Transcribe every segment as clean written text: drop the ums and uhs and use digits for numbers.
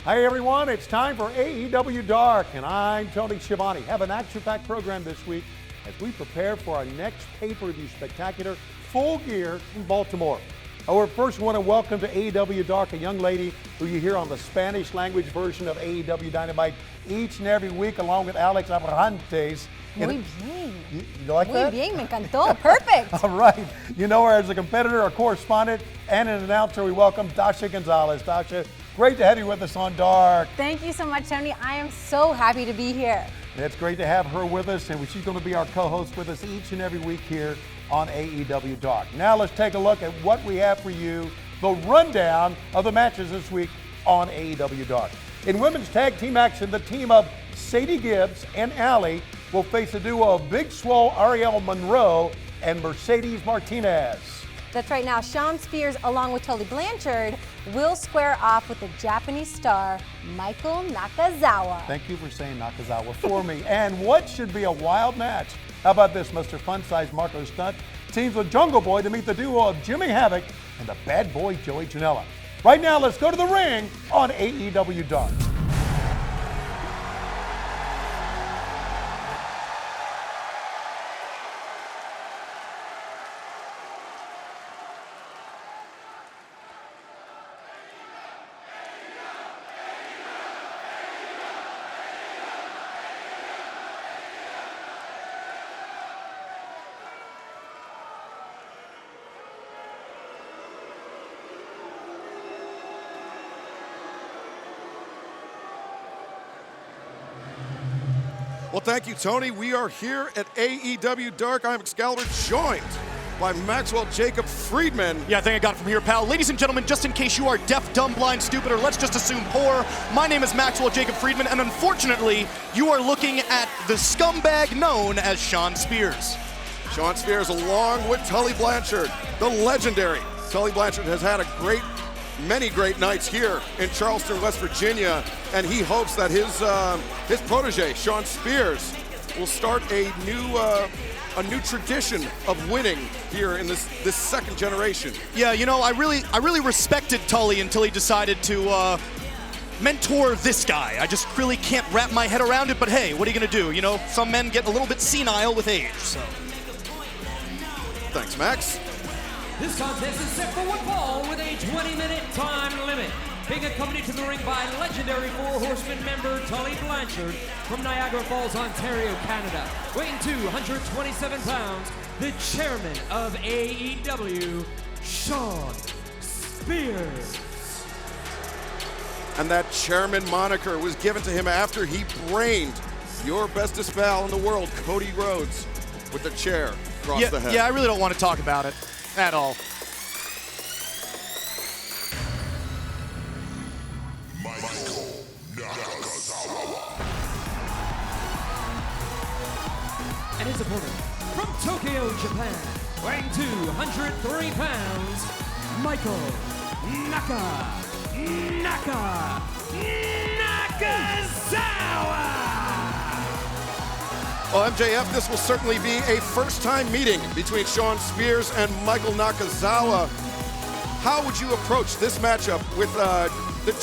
Hi everyone, it's time for AEW Dark, and I'm Tony Schiavone. Have an action-packed program this week as we prepare for our next pay-per-view spectacular, Full Gear in Baltimore. Our first want to welcome to AEW Dark a young lady who you hear on the Spanish language version of AEW Dynamite each and every week, along with Alex Abrahantes. Muy bien. You like that? Muy bien, me encantó. Perfect. All right. You know her as a competitor, a correspondent, and an announcer. We welcome Dasha Gonzalez. Dasha, great to have you with us on Dark. Thank you so much, Tony. I am so happy to be here. It's great to have her with us, and she's going to be our co-host with us each and every week here on AEW Dark. Now let's take a look at what we have for you, the rundown of the matches this week on AEW Dark. In women's tag team action, the team of Sadie Gibbs and Allie will face a duo of Big Swole Ariel Monroe and Mercedes Martinez. That's right. Now, Shawn Spears, along with Tully Blanchard, will square off with the Japanese star, Michael Nakazawa. Thank you for saying Nakazawa for me. And what should be a wild match? How about this, Mr. Fun Size Marco Stunt teams with Jungle Boy to meet the duo of Jimmy Havoc and the bad boy Joey Janela. Right now, let's go to the ring on AEW Dark. Well, thank you, Tony. We are here at AEW Dark. I'm Excalibur, joined by Maxwell Jacob Friedman. Yeah, I think I got it from here, pal. Ladies and gentlemen, just in case you are deaf, dumb, blind, stupid, or let's just assume poor, my name is Maxwell Jacob Friedman, and unfortunately, you are looking at the scumbag known as Shawn Spears. Shawn Spears, along with Tully Blanchard, the legendary Tully Blanchard, has had many great nights here in Charleston, West Virginia, and he hopes that his protege, Shawn Spears, will start a new tradition of winning here in this second generation. Yeah, you know, I really respected Tully until he decided to mentor this guy. I just really can't wrap my head around it, but hey, what are you gonna do? You know, some men get a little bit senile with age, so. Thanks, Max. This contest is set for one fall with a 20-minute time limit. Being accompanied to the ring by legendary Four Horsemen member Tully Blanchard from Niagara Falls, Ontario, Canada. Weighing 227 pounds, the chairman of AEW, Shawn Spears. And that chairman moniker was given to him after he brained your bestest pal in the world, Cody Rhodes, with the chair across the head. Yeah, I really don't want to talk about it at all. And his opponent from Tokyo, Japan, weighing 203 pounds, Michael Nakazawa. Well, MJF, this will certainly be a first-time meeting between Shawn Spears and Michael Nakazawa. How would you approach this matchup with the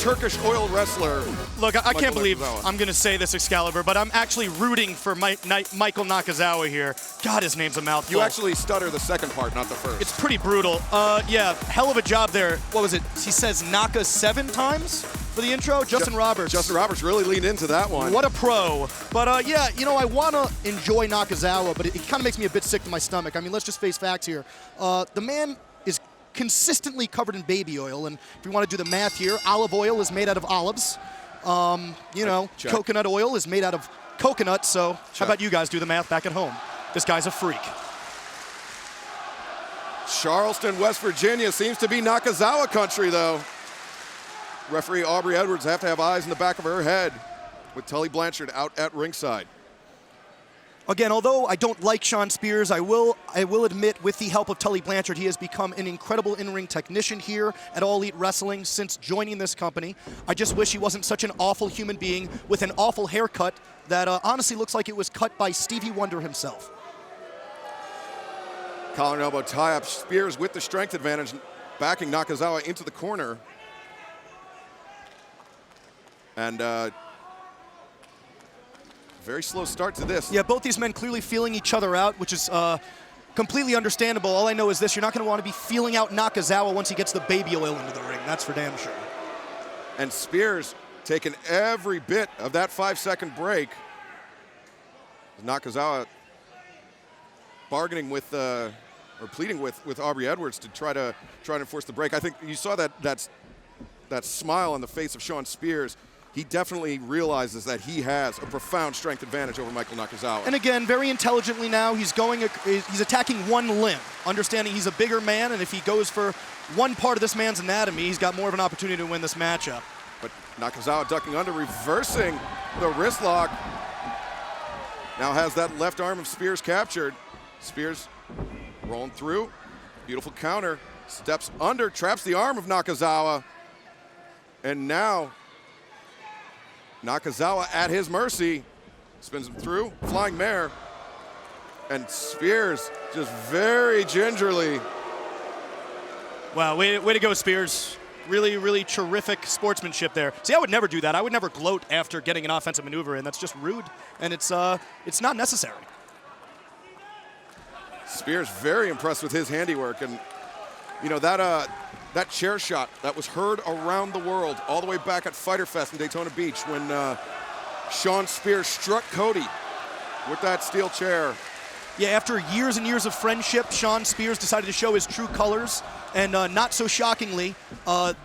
Turkish oil wrestler? Look, I can't believe Nakazawa? I'm going to say this, Excalibur, but I'm actually rooting for Michael Nakazawa here. God, his name's a mouthful. You actually stutter the second part, not the first. It's pretty brutal. Yeah, hell of a job there. What was it? He says Naka 7 times for the intro? Justin Roberts. Justin Roberts really leaned into that one. What a pro. But yeah, you know, I want to enjoy Nakazawa, but it kind of makes me a bit sick to my stomach. I mean, let's just face facts here. The man is consistently covered in baby oil, and if you want to do the math here, olive oil is made out of olives. You know, check. Coconut oil is made out of coconut, so Check. how about you guys do the math back at home? This guy's a freak. Charleston, West Virginia seems to be Nakazawa country, though. Referee Aubrey Edwards have to have eyes in the back of her head with Tully Blanchard out at ringside. Again, although I don't like Shawn Spears, I will admit, with the help of Tully Blanchard, he has become an incredible in-ring technician here at All Elite Wrestling since joining this company. I just wish he wasn't such an awful human being with an awful haircut that honestly looks like it was cut by Stevie Wonder himself. Collar and elbow tie-up. Spears with the strength advantage, backing Nakazawa into the corner. And very slow start to this. Yeah, both these men clearly feeling each other out, which is completely understandable. All I know is this: you're not going to want to be feeling out Nakazawa once he gets the baby oil into the ring. That's for damn sure. And Spears taking every bit of that 5-second break. Nakazawa bargaining with, or pleading with Aubrey Edwards to try to enforce the break. I think you saw that smile on the face of Shawn Spears. He definitely realizes that he has a profound strength advantage over Michael Nakazawa. And again, very intelligently now, he's attacking one limb, understanding he's a bigger man, and if he goes for one part of this man's anatomy, he's got more of an opportunity to win this matchup. But Nakazawa ducking under, reversing the wrist lock. Now has that left arm of Spears captured. Spears rolling through, beautiful counter, steps under, traps the arm of Nakazawa. And now Nakazawa at his mercy, spins him through, flying mare, and Spears just very gingerly. Wow, way to go, Spears. Really, really terrific sportsmanship there. See, I would never do that. I would never gloat after getting an offensive maneuver in. That's just rude, and it's not necessary. Spears very impressed with his handiwork, and you know that chair shot that was heard around the world, all the way back at Fighter Fest in Daytona Beach when Shawn Spears struck Cody with that steel chair. Yeah, after years and years of friendship, Shawn Spears decided to show his true colors, and not so shockingly,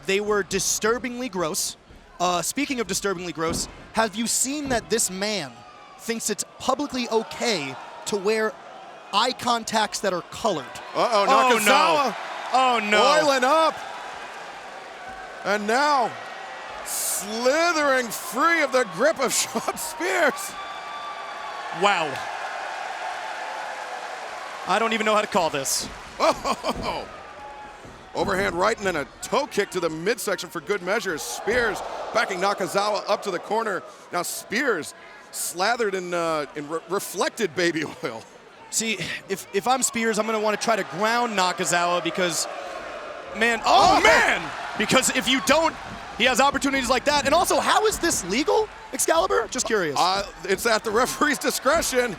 they were disturbingly gross. Speaking of disturbingly gross, have you seen that this man thinks it's publicly okay to wear eye contacts that are colored? Uh-oh, Nakazawa. Oh, no. Boiling up. And now slithering free of the grip of Shawn Spears. Wow. I don't even know how to call this. Oh. Overhand right and then a toe kick to the midsection for good measure. Spears backing Nakazawa up to the corner. Now Spears slathered in reflected baby oil. See, if I'm Spears, I'm going to want to try to ground Nakazawa because, man, man! Because if you don't, he has opportunities like that. And also, how is this legal, Excalibur? Just curious. It's at the referee's discretion.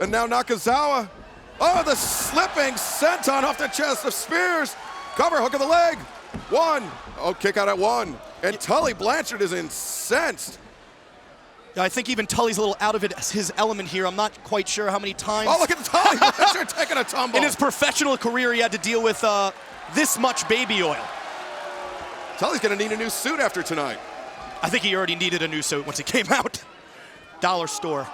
And now Nakazawa, the slipping senton off the chest of Spears. Cover, hook of the leg. One. Kick out at one. And Tully Blanchard is incensed. I think even Tully's a little out of his element here. I'm not quite sure how many times. Oh, look at Tully Blanchard taking a tumble. In his professional career, he had to deal with this much baby oil. Tully's going to need a new suit after tonight. I think he already needed a new suit once he came out. Dollar store.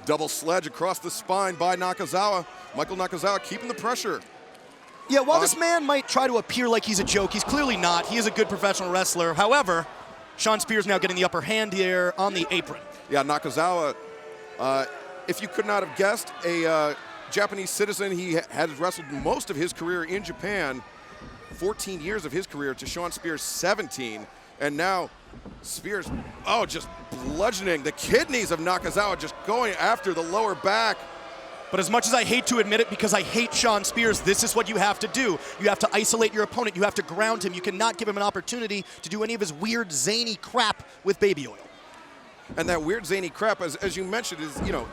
Double sledge across the spine by Nakazawa. Michael Nakazawa keeping the pressure. Yeah, while this man might try to appear like he's a joke, he's clearly not. He is a good professional wrestler. However, Shawn Spears now getting the upper hand here on the apron. Yeah, Nakazawa, if you could not have guessed, a Japanese citizen. He had wrestled most of his career in Japan, 14 years of his career to Shawn Spears' 17. And now Spears, just bludgeoning the kidneys of Nakazawa, just going after the lower back. But as much as I hate to admit it, because I hate Shawn Spears, this is what you have to do. You have to isolate your opponent. You have to ground him. You cannot give him an opportunity to do any of his weird, zany crap with baby oil. And that weird, zany crap, as you mentioned,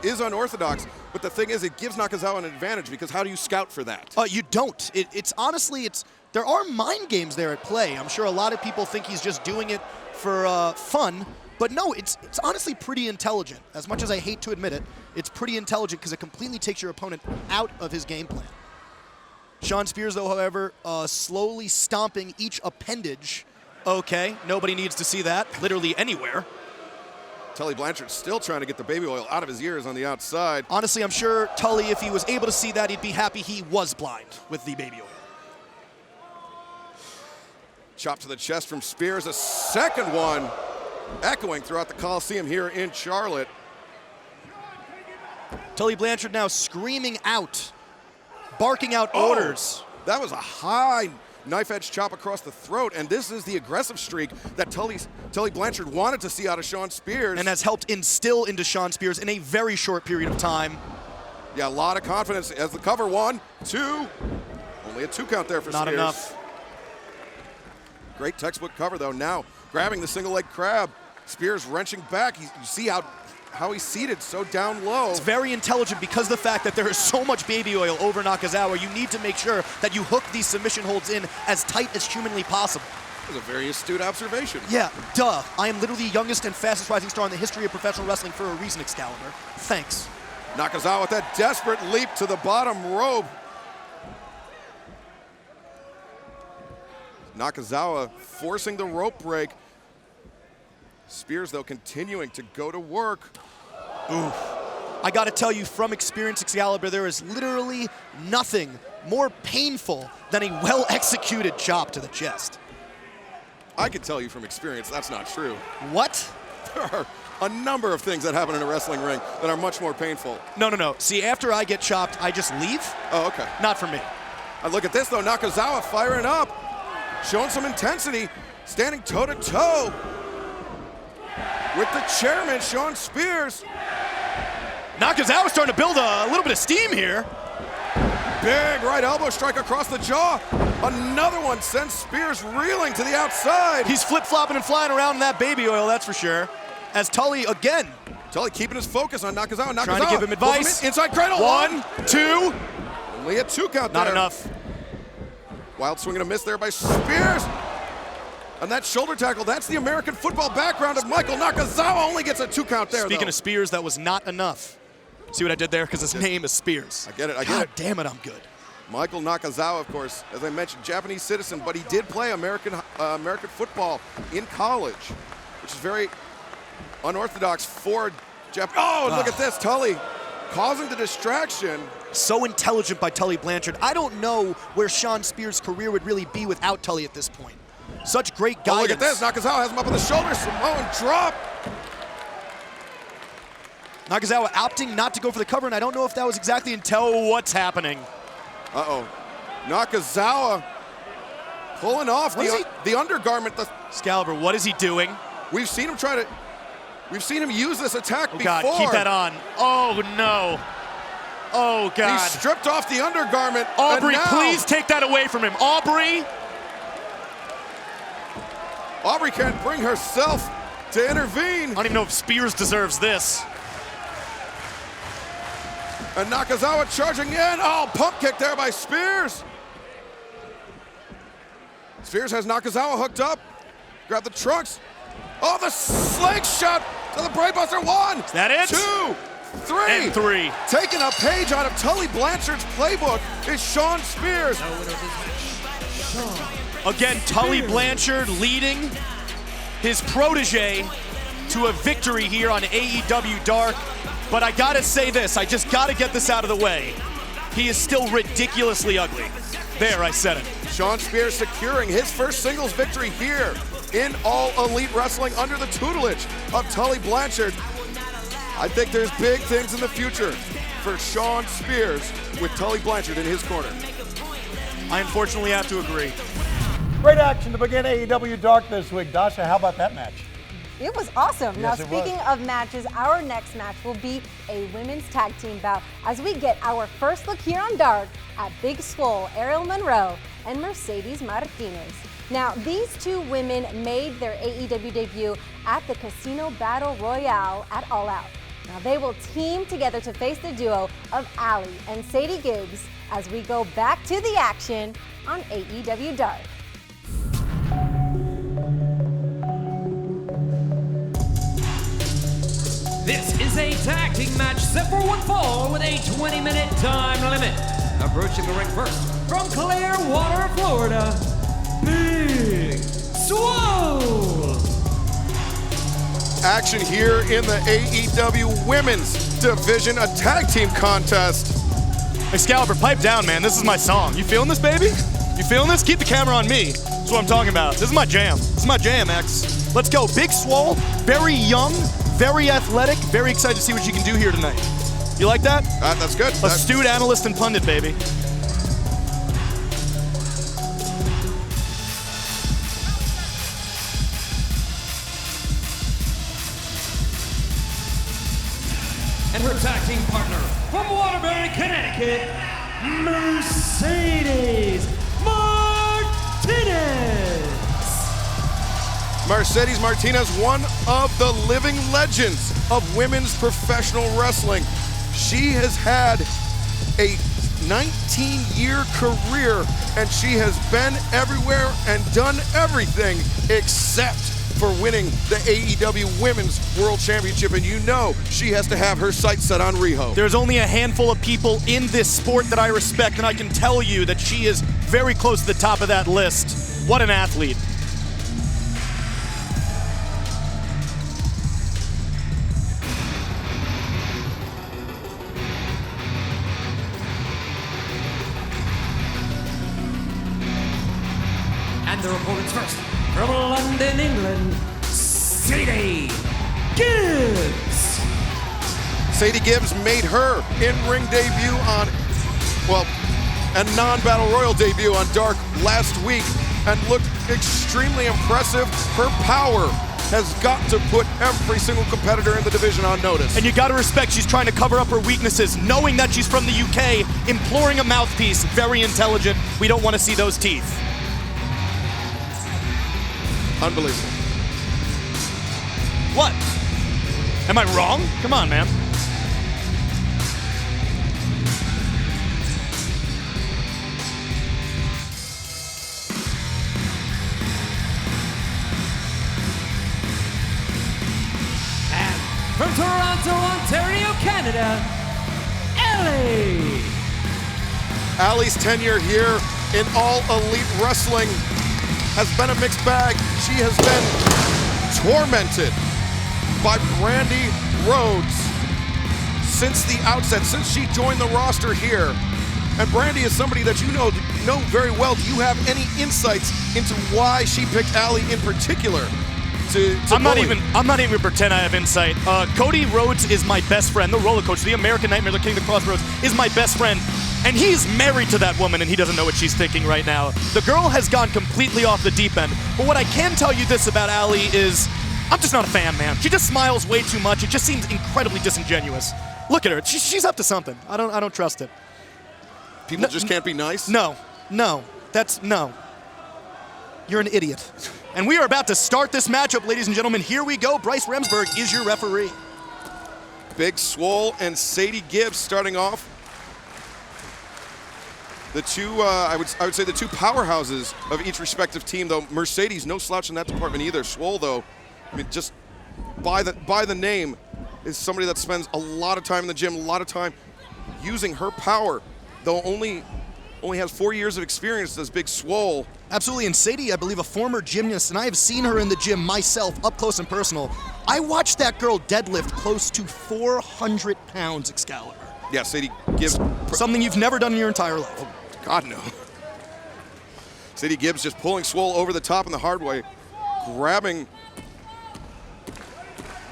is unorthodox. But the thing is, it gives Nakazawa an advantage, because how do you scout for that? You don't. It's honestly, there are mind games there at play. I'm sure a lot of people think he's just doing it for fun. But no, it's honestly pretty intelligent. As much as I hate to admit it, it's pretty intelligent because it completely takes your opponent out of his game plan. Shawn Spears, though, however, slowly stomping each appendage. Okay, nobody needs to see that, literally anywhere. Tully Blanchard still trying to get the baby oil out of his ears on the outside. Honestly, I'm sure Tully, if he was able to see that, he'd be happy he was blind with the baby oil. Chop to the chest from Spears, a second one. Echoing throughout the Coliseum here in Charlotte. Tully Blanchard now screaming out, barking out orders. That was a high knife-edge chop across the throat, and this is the aggressive streak that Tully Blanchard wanted to see out of Shawn Spears. And has helped instill into Shawn Spears in a very short period of time. Yeah, a lot of confidence as the cover. 1, 2. Only a 2 count there for Spears. Not enough. Great textbook cover, though. Now grabbing the single leg crab. Spears wrenching back. You see how he's seated so down low. It's very intelligent because of the fact that there is so much baby oil over Nakazawa. You need to make sure that you hook these submission holds in as tight as humanly possible. That was a very astute observation. Yeah, duh. I am literally the youngest and fastest rising star in the history of professional wrestling for a reason, Excalibur. Thanks. Nakazawa with that desperate leap to the bottom rope. Nakazawa forcing the rope break. Spears, though, continuing to go to work. Oof. I gotta tell you, from experience, Excalibur, there is literally nothing more painful than a well-executed chop to the chest. I can tell you from experience that's not true. What? There are a number of things that happen in a wrestling ring that are much more painful. No. See, after I get chopped, I just leave? Oh, okay. Not for me. And look at this, though. Nakazawa firing up, showing some intensity, standing toe-to-toe with the chairman, Shawn Spears. Nakazawa's starting to build a little bit of steam here. Big right elbow strike across the jaw. Another one sends Spears reeling to the outside. He's flip-flopping and flying around in that baby oil, that's for sure. As Tully, again. Tully keeping his focus on Nakazawa. Trying to give him advice. Inside cradle. 1, 2. Only a 2 count there. Not enough. Wild swing and a miss there by Spears. And that shoulder tackle, that's the American football background of Michael Nakazawa. Only gets a 2 count there, Speaking though. of Spears, that was not enough. See what I did there? Because his name is Spears. I get it. God damn it, I'm good. Michael Nakazawa, of course, as I mentioned, Japanese citizen, but he did play American football in college, which is very unorthodox for Japan. Oh, look at this, Tully causing the distraction. So intelligent by Tully Blanchard. I don't know where Shawn Spears' career would really be without Tully at this point. Such great guidance. Oh, look at this. Nakazawa has him up on the shoulder. Samoan drop. Nakazawa opting not to go for the cover, and I don't know if that was exactly until what's happening. Uh-oh. Nakazawa pulling off the undergarment. Excalibur, what is he doing? We've seen him use this attack before. God, keep that on. Oh, no. Oh, God. He stripped off the undergarment. Aubrey, please take that away from him. Aubrey can't bring herself to intervene. I don't even know if Spears deserves this. And Nakazawa charging in. Oh, pump kick there by Spears. Spears has Nakazawa hooked up. Grab the trunks. Oh, the slingshot to the brainbuster. 1. Is that it? 2, 3. And 3. Taking a page out of Tully Blanchard's playbook is Shawn Spears. Again, Tully Blanchard leading his protege to a victory here on AEW Dark. But I gotta say this, I just gotta get this out of the way. He is still ridiculously ugly. There, I said it. Shawn Spears securing his first singles victory here in All Elite Wrestling under the tutelage of Tully Blanchard. I think there's big things in the future for Shawn Spears with Tully Blanchard in his corner. I unfortunately have to agree. Great action to begin AEW Dark this week. Dasha, how about that match? It was awesome. Yes, now, speaking of matches, our next match will be a women's tag team bout as we get our first look here on Dark at Big Swole, Ariel Monroe, and Mercedes Martinez. Now, these two women made their AEW debut at the Casino Battle Royale at All Out. Now, they will team together to face the duo of Allie and Sadie Gibbs as we go back to the action on AEW Dark. This is a tag team match set for one fall with a 20-minute time limit. Approaching the ring first from Clearwater, Florida, Big Swole. Action here in the AEW Women's Division, a tag team contest. Excalibur, pipe down, man. This is my song. You feeling this, baby? You feeling this? Keep the camera on me. That's what I'm talking about. This is my jam. This is my jam, X. Let's go. Big Swole, very young, very athletic, very excited to see what you can do here tonight. You like that? That's good. Astute analyst and pundit, baby. And her tag team partner from Waterbury, Connecticut, Mercedes Martinez. Mercedes Martinez, one of the living legends of women's professional wrestling. She has had a 19-year career, and she has been everywhere and done everything except for winning the AEW Women's World Championship, and you know she has to have her sights set on Riho. There's only a handful of people in this sport that I respect, and I can tell you that she is very close to the top of that list. What an athlete. And the opponents first, from London, England, Sadie Gibbs. Sadie Gibbs made her in-ring debut on, well, a non-battle royal debut on Dark last week and looked extremely impressive. Her power has got to put every single competitor in the division on notice. And you gotta respect she's trying to cover up her weaknesses, knowing that she's from the UK, imploring a mouthpiece, very intelligent. We don't want to see those teeth. Unbelievable. What? Am I wrong? Come on, man. And from Toronto, Ontario, Canada, Ellie. Allie's tenure here in All Elite Wrestling has been a mixed bag. She has been tormented by Brandy Rhodes since the outset, since she joined the roster here. And Brandy is somebody that you know very well. Do you have any insights into why she picked Allie in particular to I'm not bully? even pretend I have insight. Cody Rhodes is my best friend. The roller coaster, the American Nightmare, the King of the Crossroads, is my best friend. And he's married to that woman, and he doesn't know what she's thinking right now. The girl has gone completely off the deep end. But what I can tell you this about Allie is, I'm just not a fan, man. She just smiles way too much. It just seems incredibly disingenuous. Look at her. She's up to something. I don't trust it. People just can't be nice? No. No. You're an idiot. And we are about to start this matchup, ladies and gentlemen. Here we go. Bryce Remsburg is your referee. Big Swole and Sadie Gibbs starting off. The two, I would say the two powerhouses of each respective team, though. Mercedes, no slouch in that department either. Swole, though, I mean, just by the name, is somebody that spends a lot of time in the gym, a lot of time using her power, though only has 4 years of experience as Big Swole. Absolutely, and Sadie, I believe, a former gymnast, and I have seen her in the gym myself, up close and personal. I watched that girl deadlift close to 400 pounds, Excalibur. Yeah, Sadie Gibbs. Something you've never done in your entire life. God, no. Sadie Gibbs just pulling Swole over the top in the hard way, grabbing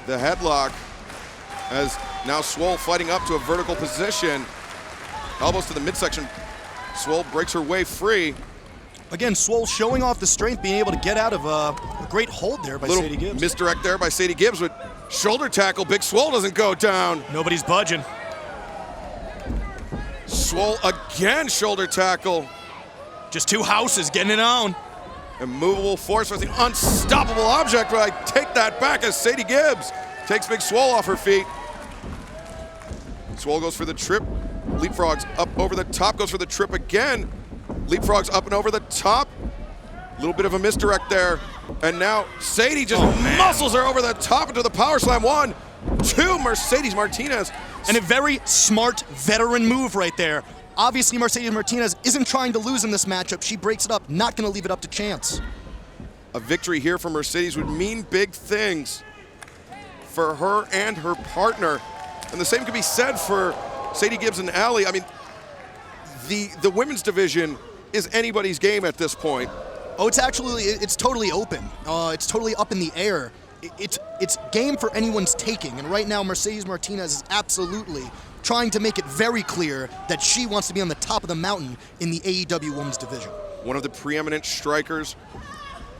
the headlock as now Swole fighting up to a vertical position. Elbows to the midsection. Swole breaks her way free. Again, Swole showing off the strength, being able to get out of a great hold there by Little Sadie Gibbs. misdirect there by Sadie Gibbs with shoulder tackle. Big Swole doesn't go down. Nobody's budging. Swole again, shoulder tackle. Just two houses getting it on. Immovable force with the unstoppable object, but I take that back as Sadie Gibbs takes Big Swole off her feet. Swole goes for the trip, leapfrogs up over the top, goes for the trip again. Leapfrogs up and over the top. A little bit of a misdirect there. And now Sadie just muscles her over the top into the power slam. 1, 2, Mercedes Martinez. And a very smart veteran move right there. Obviously, Mercedes Martinez isn't trying to lose in this matchup. She breaks it up, not going to leave it up to chance. A victory here for Mercedes would mean big things for her and her partner. And the same could be said for Sadie Gibbs and Allie. I mean, the women's division is anybody's game at this point. Oh, it's totally open. It's totally up in the air. It's game for anyone's taking. And right now, Mercedes Martinez is absolutely trying to make it very clear that she wants to be on the top of the mountain in the AEW Women's Division. One of the preeminent strikers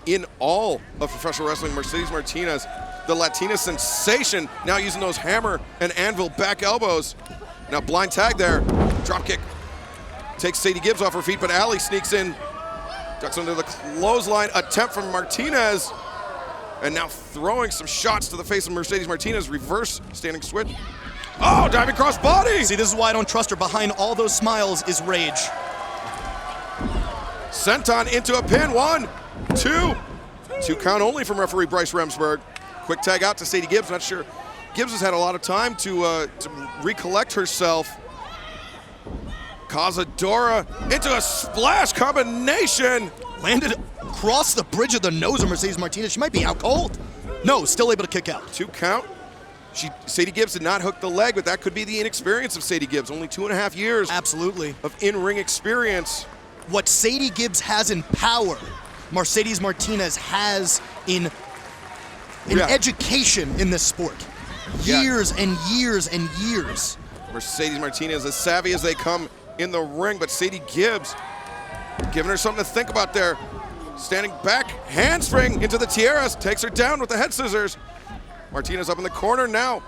in all of professional wrestling, Mercedes Martinez, the Latina sensation, now using those hammer and anvil back elbows. Now blind tag there, drop kick. Takes Sadie Gibbs off her feet, but Allie sneaks in, ducks under the clothesline attempt from Martinez. And now throwing some shots to the face of Mercedes Martinez. Reverse standing switch. Oh, diving cross body. See, this is why I don't trust her. Behind all those smiles is rage. Senton into a pin. 1, 2. 2 count only from referee Bryce Remsburg. Quick tag out to Sadie Gibbs. Not sure. Gibbs has had a lot of time to recollect herself. Cazadora into a splash combination. Landed across the bridge of the nose of Mercedes Martinez. She might be out cold. No, still able to kick out. 2 count. Sadie Gibbs did not hook the leg, but that could be the inexperience of Sadie Gibbs. Only 2.5 years. Absolutely. Of in-ring experience. What Sadie Gibbs has in power, Mercedes Martinez has in education in this sport. Years and years and years. Mercedes Martinez as savvy as they come in the ring, but Sadie Gibbs giving her something to think about there. Standing back, handspring into the tiaras, takes her down with the head scissors. Martinez up in the corner now.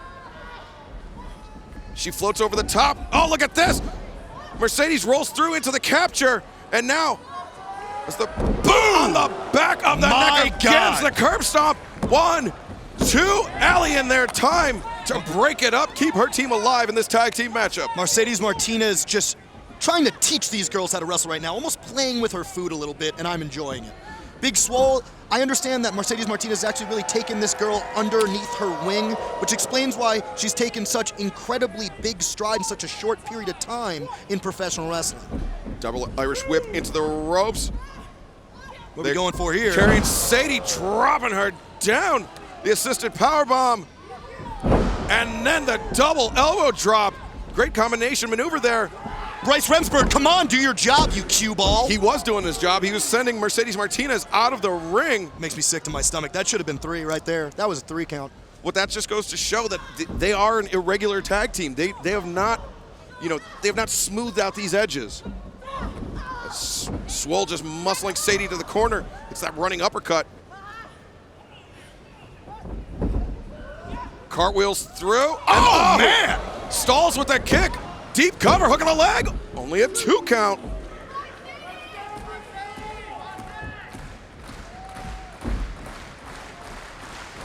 She floats over the top. Oh, look at this. Mercedes rolls through into the capture, and now it's the boom on the back of the neck of Gibbs, the curb stomp. 1, 2, Allie in there. Time to break it up, keep her team alive in this tag team matchup. Mercedes Martinez just trying to teach these girls how to wrestle right now, almost playing with her food a little bit, and I'm enjoying it. Big Swole, I understand that Mercedes Martinez has actually really taken this girl underneath her wing, which explains why she's taken such incredibly big stride in such a short period of time in professional wrestling. Double Irish whip into the ropes. What are we going for here? Carrying Sadie, dropping her down. The assisted powerbomb. And then the double elbow drop. Great combination maneuver there. Bryce Remsburg, come on, do your job, you cue ball. He was doing his job. He was sending Mercedes Martinez out of the ring. Makes me sick to my stomach. That should have been 3 right there. That was a 3 count. Well, that just goes to show that they are an irregular tag team. They have not, they have not smoothed out these edges. Swole just muscling Sadie to the corner. It's that running uppercut. Cartwheels through. Oh, man! Stalls with that kick. Deep cover, hook of the leg. Only a 2 count.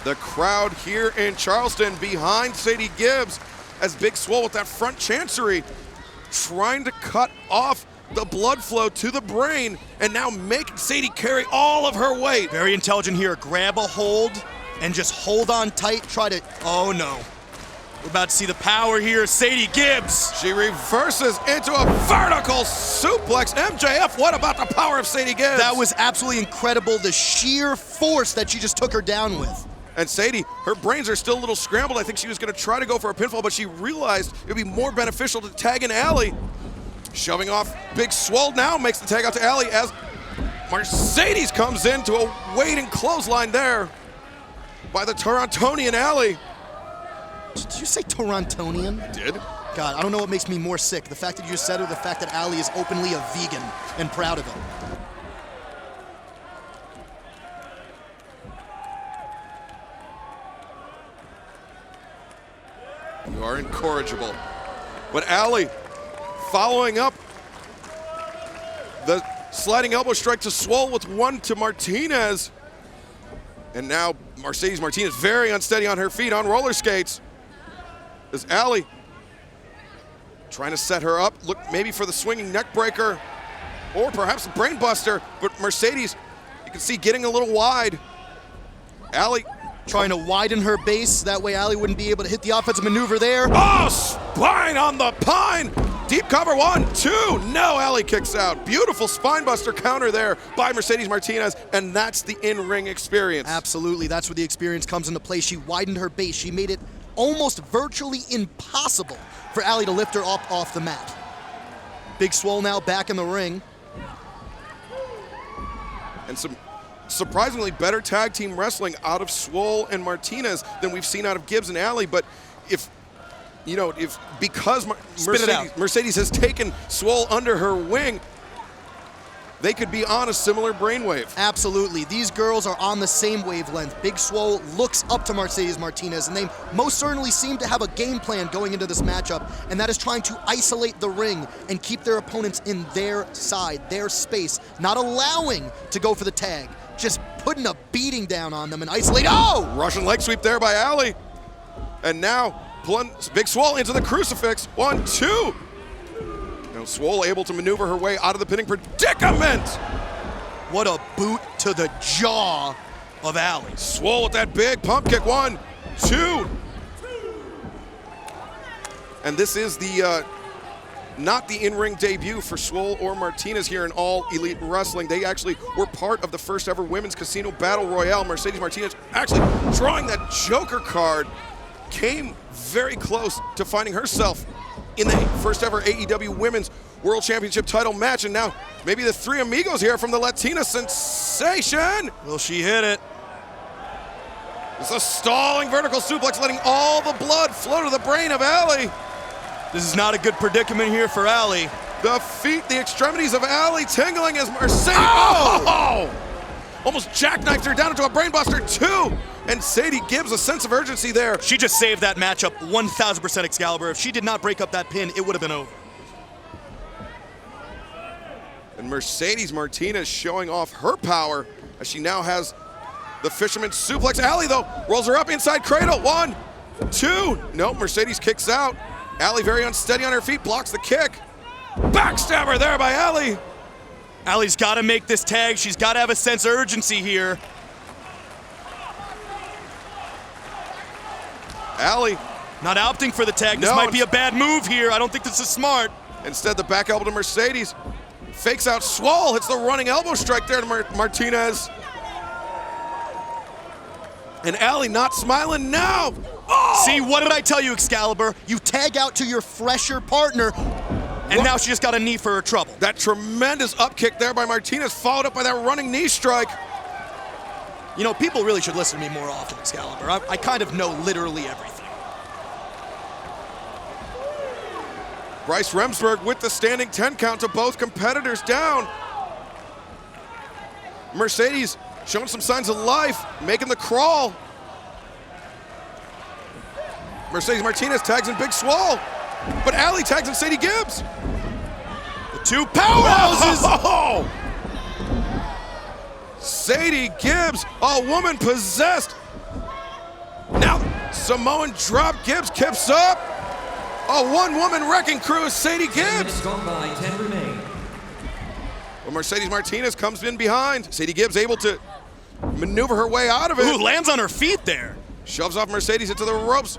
The crowd here in Charleston behind Sadie Gibbs as Big Swole with that front chancery trying to cut off the blood flow to the brain and now making Sadie carry all of her weight. Very intelligent here. Grab a hold and just hold on tight. Try to, oh no. We're about to see the power here. Sadie Gibbs. She reverses into a vertical suplex. MJF, what about the power of Sadie Gibbs? That was absolutely incredible. The sheer force that she just took her down with. And Sadie, her brains are still a little scrambled. I think she was going to try to go for a pinfall, but she realized it would be more beneficial to tag in Allie. Shoving off Big Swole now makes the tag out to Allie as Mercedes comes into a waiting clothesline there by the Torontonian Allie. Did you say Torontonian? I did. God, I don't know what makes me more sick. The fact that you just said it or the fact that Allie is openly a vegan and proud of it. You are incorrigible. But Allie following up the sliding elbow strike to Swole with 1 to Martinez. And now Mercedes Martinez very unsteady on her feet on roller skates. As Allie trying to set her up, look maybe for the swinging neck breaker or perhaps a brain buster, but Mercedes, you can see getting a little wide. Allie trying to widen her base, that way Allie wouldn't be able to hit the offensive maneuver there. Oh, spine on the pine. Deep cover, 1, 2. No, Allie kicks out. Beautiful spine buster counter there by Mercedes Martinez, and that's the in-ring experience. Absolutely, that's where the experience comes into play. She widened her base. She made it almost virtually impossible for Allie to lift her up off the mat. Big Swole now back in the ring. And some surprisingly better tag team wrestling out of Swole and Martinez than we've seen out of Gibbs and Allie, but because Mercedes has taken Swole under her wing, they could be on a similar brainwave. Absolutely. These girls are on the same wavelength. Big Swole looks up to Mercedes Martinez, and they most certainly seem to have a game plan going into this matchup, and that is trying to isolate the ring and keep their opponents in their side, their space, not allowing to go for the tag. just putting a beating down on them and isolating. Oh! Russian leg sweep there by Allie. And now pulling Big Swole into the crucifix. 1, 2. Now Swole able to maneuver her way out of the pinning predicament. What a boot to the jaw of Allie. Swole with that big pump kick. 1, 2. And this is the not the in-ring debut for Swole or Martinez here in All Elite Wrestling. They actually were part of the first ever Women's Casino Battle Royale. Mercedes Martinez actually drawing that Joker card, came very close to finding herself in the first ever AEW Women's World Championship title match. And now maybe the three amigos here from the Latina sensation. Will she hit it? It's a stalling vertical suplex, letting all the blood flow to the brain of Allie. This is not a good predicament here for Allie. The feet, the extremities of Allie tingling as Mercedes. Oh! Almost jackknifed her down into a brainbuster, too. And Sadie Gibbs, a sense of urgency there. She just saved that matchup 1,000% Excalibur. If she did not break up that pin, it would have been over. And Mercedes Martinez showing off her power as she now has the fisherman suplex. Allie, though, rolls her up inside cradle. 1, 2. Nope, Mercedes kicks out. Allie very unsteady on her feet, blocks the kick. Backstabber there by Allie. Allie's got to make this tag. She's got to have a sense of urgency here. Allie. Not opting for the tag. This might be a bad move here. I don't think this is smart. Instead, the back elbow to Mercedes. Fakes out Swole, hits the running elbow strike there to Martinez. And Allie not smiling now. Oh! See, what did I tell you, Excalibur? You tag out to your fresher partner, and now she just got a knee for her trouble. That tremendous up kick there by Martinez, followed up by that running knee strike. You know, people really should listen to me more often, Excalibur. I kind of know literally everything. Bryce Remsburg with the standing 10 count to both competitors down. Mercedes showing some signs of life, making the crawl. Mercedes Martinez tags in Big Swole, but Allie tags in Sadie Gibbs. The two powerhouses. Oh! Sadie Gibbs, a woman possessed. Now Samoan drop, Gibbs kips up. A one-woman wrecking crew is Sadie Gibbs. Gone by, 10 remain. But Mercedes Martinez comes in behind. Sadie Gibbs able to maneuver her way out of it. Ooh, lands on her feet there. Shoves off Mercedes into the ropes.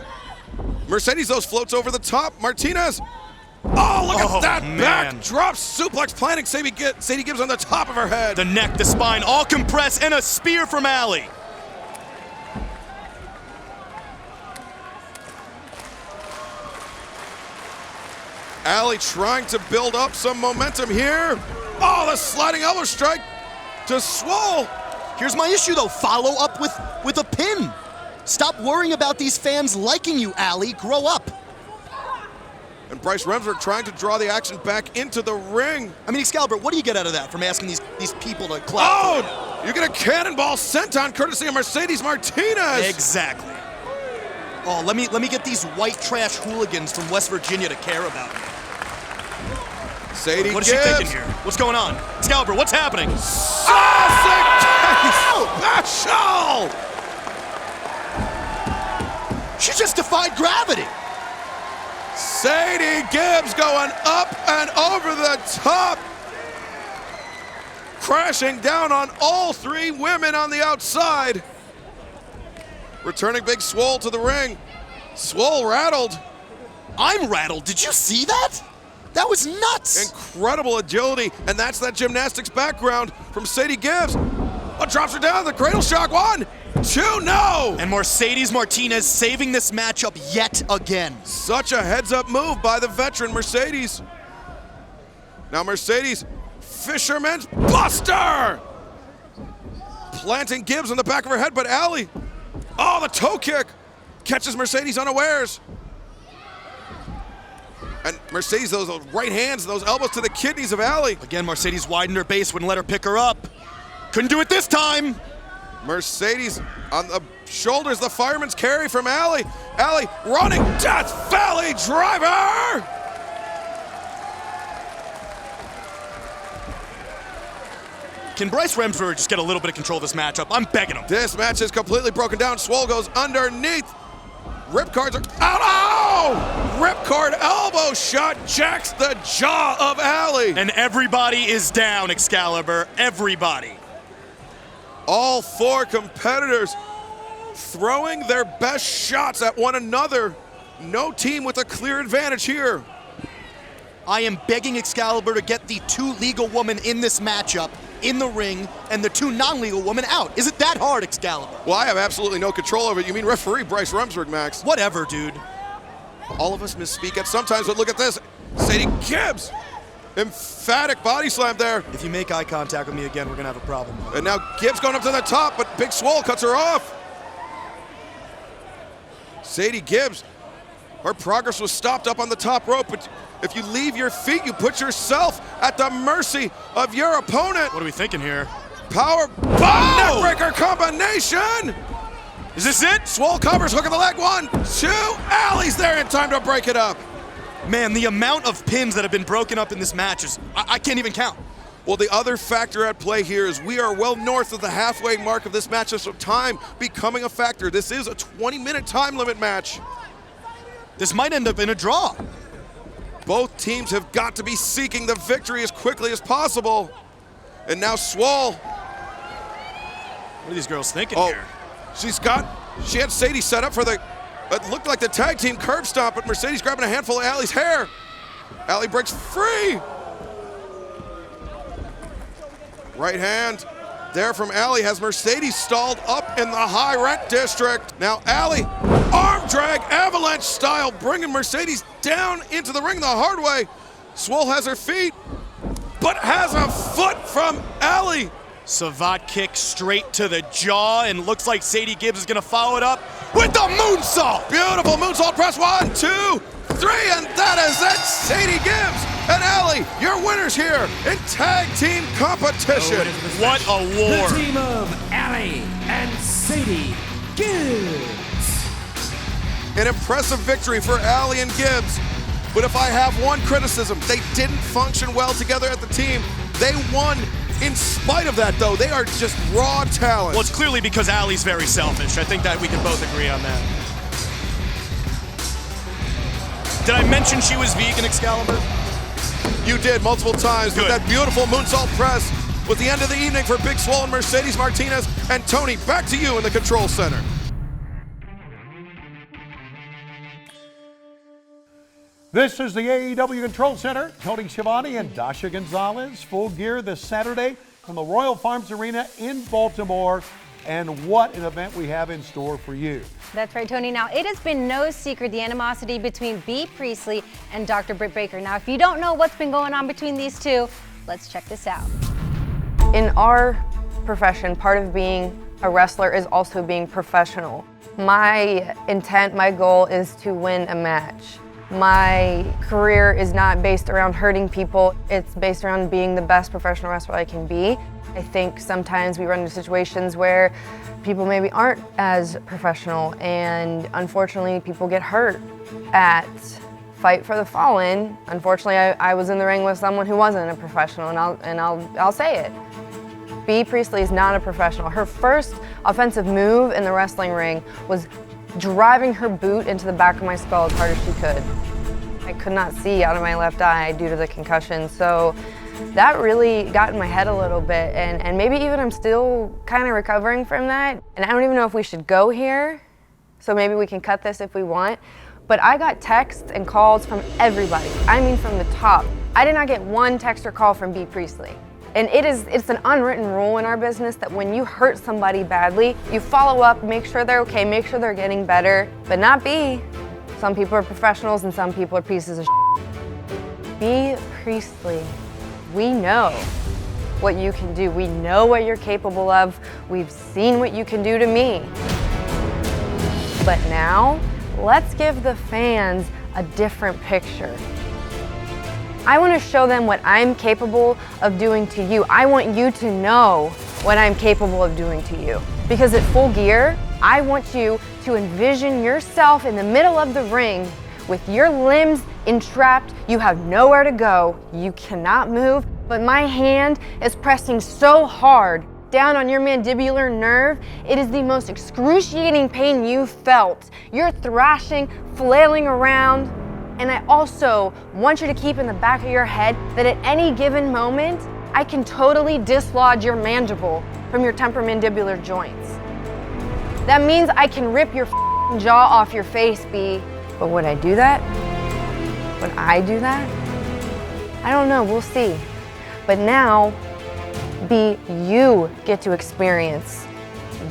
Mercedes, though, floats over the top. Martinez. Oh, look at that back drop suplex, planting Sadie Gibbs on the top of her head. The neck, the spine, all compressed, and a spear from Allie. Allie trying to build up some momentum here. Oh, the sliding elbow strike to Swole. Here's my issue, though. Follow up with a pin. Stop worrying about these fans liking you, Allie. Grow up. And Bryce Remsburg trying to draw the action back into the ring. I mean, Excalibur, what do you get out of that from asking these people to clap? Oh, you get a cannonball sent on courtesy of Mercedes Martinez. Exactly. Oh, let me get these white trash hooligans from West Virginia to care about me. Sadie What is Gibbs. she thinking here? What's going on? Excalibur, what's happening? Special! She just defied gravity. Sadie Gibbs going up and over the top. Crashing down on all three women on the outside. Returning Big Swole to the ring. Swole rattled. I'm rattled. Did you see that? That was nuts. Incredible agility, and that's that gymnastics background from Sadie Gibbs. Oh, drops her down, the cradle shock. 1, 2, no! And Mercedes Martinez saving this matchup yet again. Such a heads-up move by the veteran Mercedes. Now Mercedes, Fisherman's Buster! Planting Gibbs on the back of her head, but Allie, oh, the toe kick, catches Mercedes unawares. And Mercedes, those right hands, those elbows to the kidneys of Allie. Again, Mercedes widened her base, wouldn't let her pick her up. Couldn't do it this time. Mercedes on the shoulders, the fireman's carry from Allie. Allie running Death Valley driver! Can Bryce Remsburg just get a little bit of control of this matchup? I'm begging him. This match is completely broken down. Swole goes underneath. Ripcards are out. Oh! Ripcord elbow shot jacks the jaw of Allie. And everybody is down, Excalibur. Everybody. All 4 competitors throwing their best shots at one another. No team with a clear advantage here. I am begging Excalibur to get the 2 legal women in this matchup in the ring and the 2 non-legal women out. Is it that hard, Excalibur? Well, I have absolutely no control over it. You mean referee Bryce Rumsberg, Max? Whatever, dude. All of us misspeak at sometimes, but look at this. Sadie Gibbs, emphatic body slam there. If you make eye contact with me again, we're gonna have a problem. And now Gibbs going up to the top, but Big Swole cuts her off. Sadie Gibbs, her progress was stopped up on the top rope, but if you leave your feet, you put yourself at the mercy of your opponent. What are we thinking here? Power bomb, neckbreaker combination. Is this it? Swole covers, hook of the leg, 1, 2. Allie's there in time to break it up. Man, the amount of pins that have been broken up in this match is, I can't even count. Well, the other factor at play here is we are well north of the halfway mark of this match, so time becoming a factor. This is a 20-minute time limit match. This might end up in a draw. Both teams have got to be seeking the victory as quickly as possible. And now Swole. What are these girls thinking here? She had Sadie set up for it looked like the tag team curb stomp, but Mercedes grabbing a handful of Allie's hair. Allie breaks free. Right hand there from Allie has Mercedes stalled up in the high rent district. Now Allie, arm drag, avalanche style, bringing Mercedes down into the ring the hard way. Swole has her feet, but has a foot from Allie. Savate kick straight to the jaw, and looks like Sadie Gibbs is gonna follow it up with the moonsault. Beautiful moonsault press, 1, 2, 3, and that is it. Sadie Gibbs and Allie, your winners here in tag team competition. What a war. The team of Allie and Sadie Gibbs. An impressive victory for Allie and Gibbs. But if I have one criticism, they didn't function well together as a team. They won in spite of that, though. They are just raw talent. Well, it's clearly because Allie's very selfish. I think that we can both agree on that. Did I mention she was vegan, Excalibur? You did multiple times. Good. With that beautiful moonsault press. With the end of the evening for Big Swole and Mercedes Martinez. And Tony, back to you in the control center. This is the AEW Control Center. Tony Schiavone and Dasha Gonzalez. Full gear this Saturday from the Royal Farms Arena in Baltimore. And what an event we have in store for you. That's right, Tony. Now, it has been no secret the animosity between Bea Priestley and Dr. Britt Baker. Now, if you don't know what's been going on between these two, let's check this out. In our profession, part of being a wrestler is also being professional. My intent, my goal is to win a match. My career is not based around hurting people. It's based around being the best professional wrestler I can be. I think sometimes we run into situations where people maybe aren't as professional, and unfortunately people get hurt at Fight for the Fallen. Unfortunately, I was in the ring with someone who wasn't a professional, and I'll say it. Bea Priestley is not a professional. Her first offensive move in the wrestling ring was driving her boot into the back of my skull as hard as she could. I could not see out of my left eye due to the concussion, so that really got in my head a little bit, and maybe even I'm still kind of recovering from that. And I don't even know if we should go here, so maybe we can cut this if we want. But I got texts and calls from everybody. I mean from the top. I did not get one text or call from Bea Priestley. And it's an unwritten rule in our business that when you hurt somebody badly, you follow up, make sure they're okay, make sure they're getting better, but not Bea. Some people are professionals and some people are pieces of shit. Bea Priestley, we know what you can do. We know what you're capable of. We've seen what you can do to me. But now, let's give the fans a different picture. I want to show them what I'm capable of doing to you. I want you to know what I'm capable of doing to you. Because at Full Gear, I want you to envision yourself in the middle of the ring with your limbs entrapped. You have nowhere to go. You cannot move. but my hand is pressing so hard down on your mandibular nerve, it is the most excruciating pain you've felt. You're thrashing, flailing around, and I also want you to keep in the back of your head that at any given moment, I can totally dislodge your mandible from your temporomandibular joints. That means I can rip your jaw off your face, B. But would I do that? Would I do that? I don't know, we'll see. But now, B, you get to experience.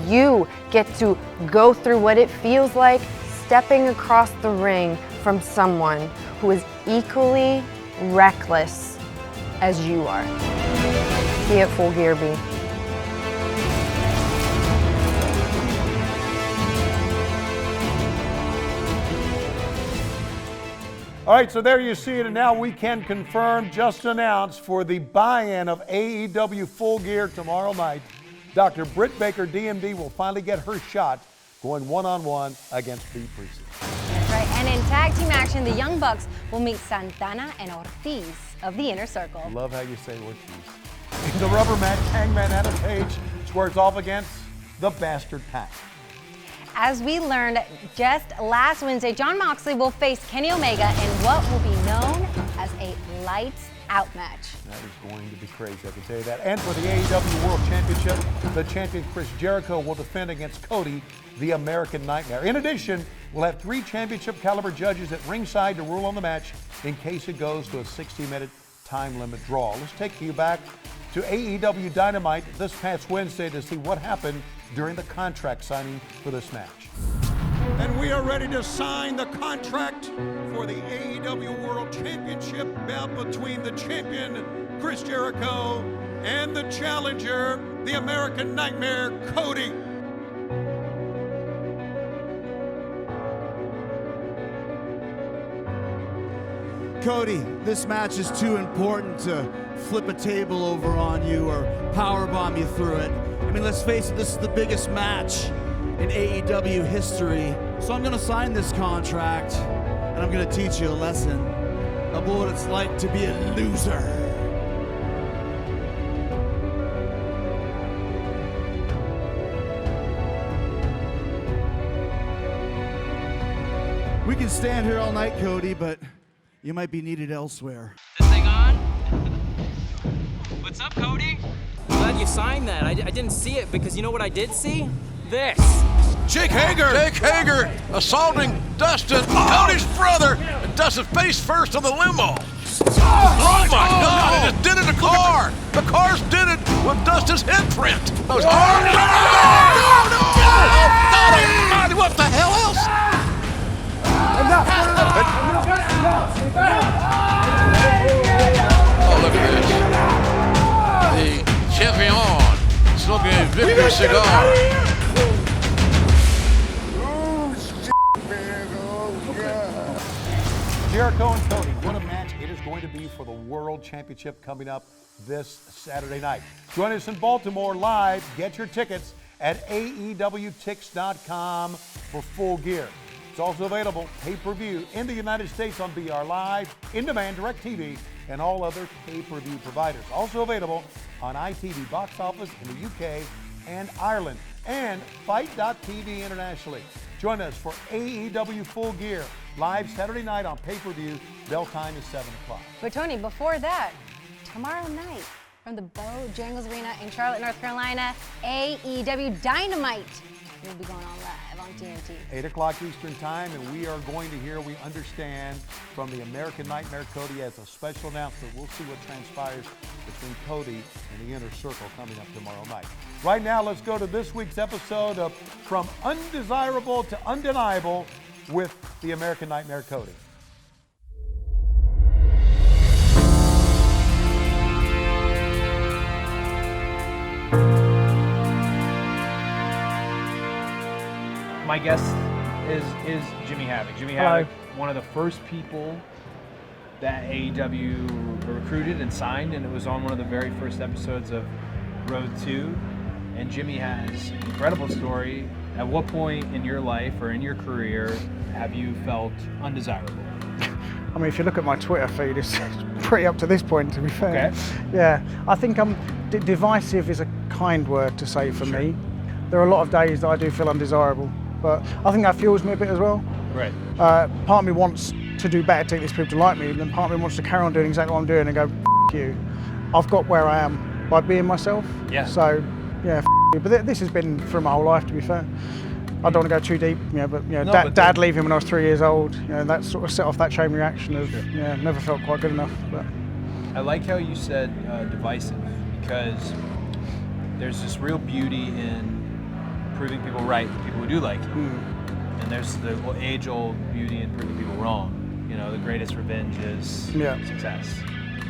You get to go through what it feels like stepping across the ring from someone who is equally reckless as you are. See it full gear, B. All right, so there you see it, and now we can confirm, just announced for the buy-in of AEW Full Gear tomorrow night, Dr. Britt Baker, DMD, will finally get her shot going one-on-one against B. Priestley. That's right, and in tag team action, the Young Bucks will meet Santana and Ortiz of the Inner Circle. I love how you say Ortiz. In the rubber match, Hangman Adam Page squares off against the Bastard Pack. As we learned just last Wednesday, Jon Moxley will face Kenny Omega in what will be known as a lights out match. That is going to be crazy, I can tell you that. And for the AEW World Championship, the champion Chris Jericho will defend against Cody, the American Nightmare. In addition, we'll have 3 championship caliber judges at ringside to rule on the match in case it goes to a 60-minute time limit draw. Let's take you back to AEW Dynamite this past Wednesday to see what happened during the contract signing for this match. And we are ready to sign the contract for the AEW World Championship bout between the champion, Chris Jericho, and the challenger, the American Nightmare, Cody. Cody, this match is too important to flip a table over on you or powerbomb you through it. I mean, let's face it, this is the biggest match in AEW history. So I'm gonna sign this contract and I'm gonna teach you a lesson about what it's like to be a loser. We can stand here all night, Cody, but you might be needed elsewhere. This thing on? What's up, Cody? Glad you signed that. I didn't see it because you know what I did see? This. Jake Hager assaulting Dustin, Cody's brother, and Dustin face first on the limo. Oh my God, it just did it in the car. The car's did it with Dustin's head print. That was hard. No, what the hell else? Oh, look at this. The champion smoking a victory cigar. Jericho and Cody, what a match it is going to be for the World Championship coming up this Saturday night. Join us in Baltimore live. Get your tickets at AEWTix.com for Full Gear. It's also available pay-per-view in the United States on BR Live, in-demand DirecTV, and all other pay-per-view providers. Also available on ITV Box Office in the UK and Ireland, and Fight.tv internationally. Join us for AEW Full Gear, live Saturday night on pay-per-view. Bell time is 7 o'clock. But Tony, before that, tomorrow night from the Bojangles Arena in Charlotte, North Carolina, AEW Dynamite will be going on live on TNT. 8 o'clock Eastern time, and we are going to hear, we understand, from the American Nightmare Cody as a special announcement. We'll see what transpires between Cody and the Inner Circle coming up tomorrow night. Right now, let's go to this week's episode of From Undesirable to Undeniable with the American Nightmare Cody. My guest is Jimmy Havoc. Jimmy Havoc, one of the first people that AEW recruited and signed, and it was on one of the very first episodes of Road 2. And Jimmy has an incredible story. At what point in your life or in your career have you felt undesirable? I mean, if you look at my Twitter feed, it's pretty up to this point, to be fair. Okay. Yeah, I think divisive is a kind word to say for me. There are a lot of days that I do feel undesirable, but I think that fuels me a bit as well. Right. Part of me wants to do better to get these people to like me, and then part of me wants to carry on doing exactly what I'm doing and go, F you. I've got where I am by being myself. Yeah. So, yeah, F you. But this has been through my whole life, to be fair. I don't want to go too deep, but Dad leaving when I was 3 years old, that sort of set off that chain reaction of, never felt quite good enough. But I like how you said divisive, because there's this real beauty in proving people right, the people who do like you. And there's the age-old beauty in proving people wrong. The greatest revenge is success.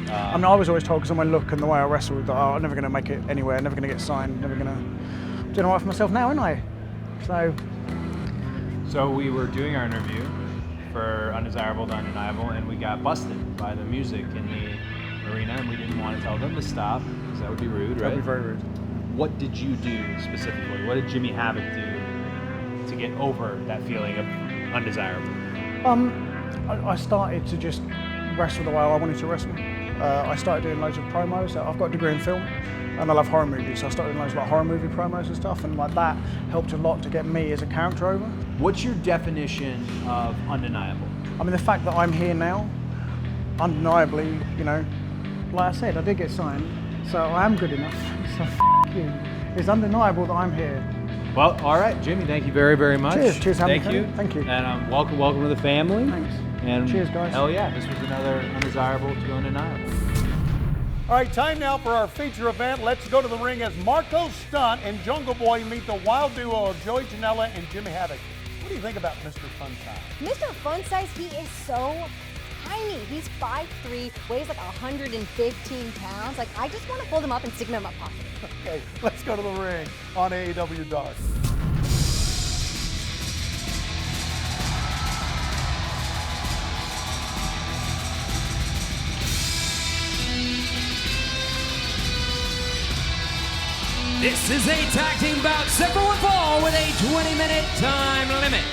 I mean, I was always told, because of my look and the way I wrestled, that I'm never going to make it anywhere, never going to get signed, never going to do right for myself now, aren't I? So we were doing our interview for Undesirable to Undeniable, and we got busted by the music in the arena, and we didn't want to tell them to stop, because that would be rude, right? That would be very rude. What did you do specifically? What did Jimmy Havoc do to get over that feeling of undesirable? I started to just wrestle the way I wanted to wrestle. I started doing loads of promos. I've got a degree in film, and I love horror movies, so I started doing loads of horror movie promos and stuff, and that helped a lot to get me as a character over. What's your definition of undeniable? I mean, the fact that I'm here now, undeniably, like I said, I did get signed, so I am good enough. So f you. It's undeniable that I'm here. Well, all right, Jimmy, thank you very, very much. Cheers, thank you. Thank you. And welcome to the family. Thanks. And cheers, guys. Hell yeah, this was another Undesirable to Undeniable. All right, time now for our feature event. Let's go to the ring as Marco Stunt and Jungle Boy meet the wild duo of Joey Janela and Jimmy Havoc. What do you think about Mr. Fun Size? Mr. Fun Size, he is so tiny. He's 5'3", weighs like 115 pounds. I just want to fold him up and stick him in my pocket. Okay, let's go to the ring on AEW Dark. This is a tag team bout set for one fall with a 20-minute time limit.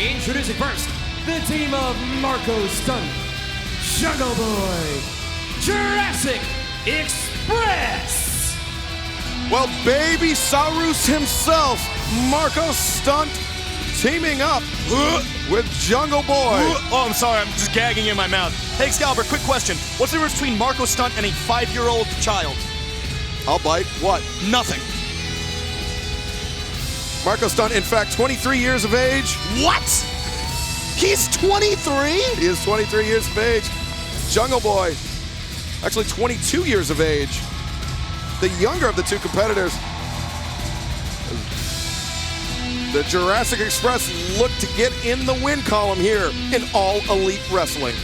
Introducing first, the team of Marco Stunt, Jungle Boy, Jurassic Express. Well, baby Sarus himself, Marco Stunt, teaming up with Jungle Boy. Oh, I'm sorry, I'm just gagging in my mouth. Hey, Excalibur, quick question. What's the difference between Marco Stunt and a 5-year-old child? I'll bite. What? Nothing. Marco Stunt, in fact, 23 years of age. What? He's 23? He is 23 years of age. Jungle Boy, actually 22 years of age. The younger of the two competitors. The Jurassic Express look to get in the win column here in All Elite Wrestling.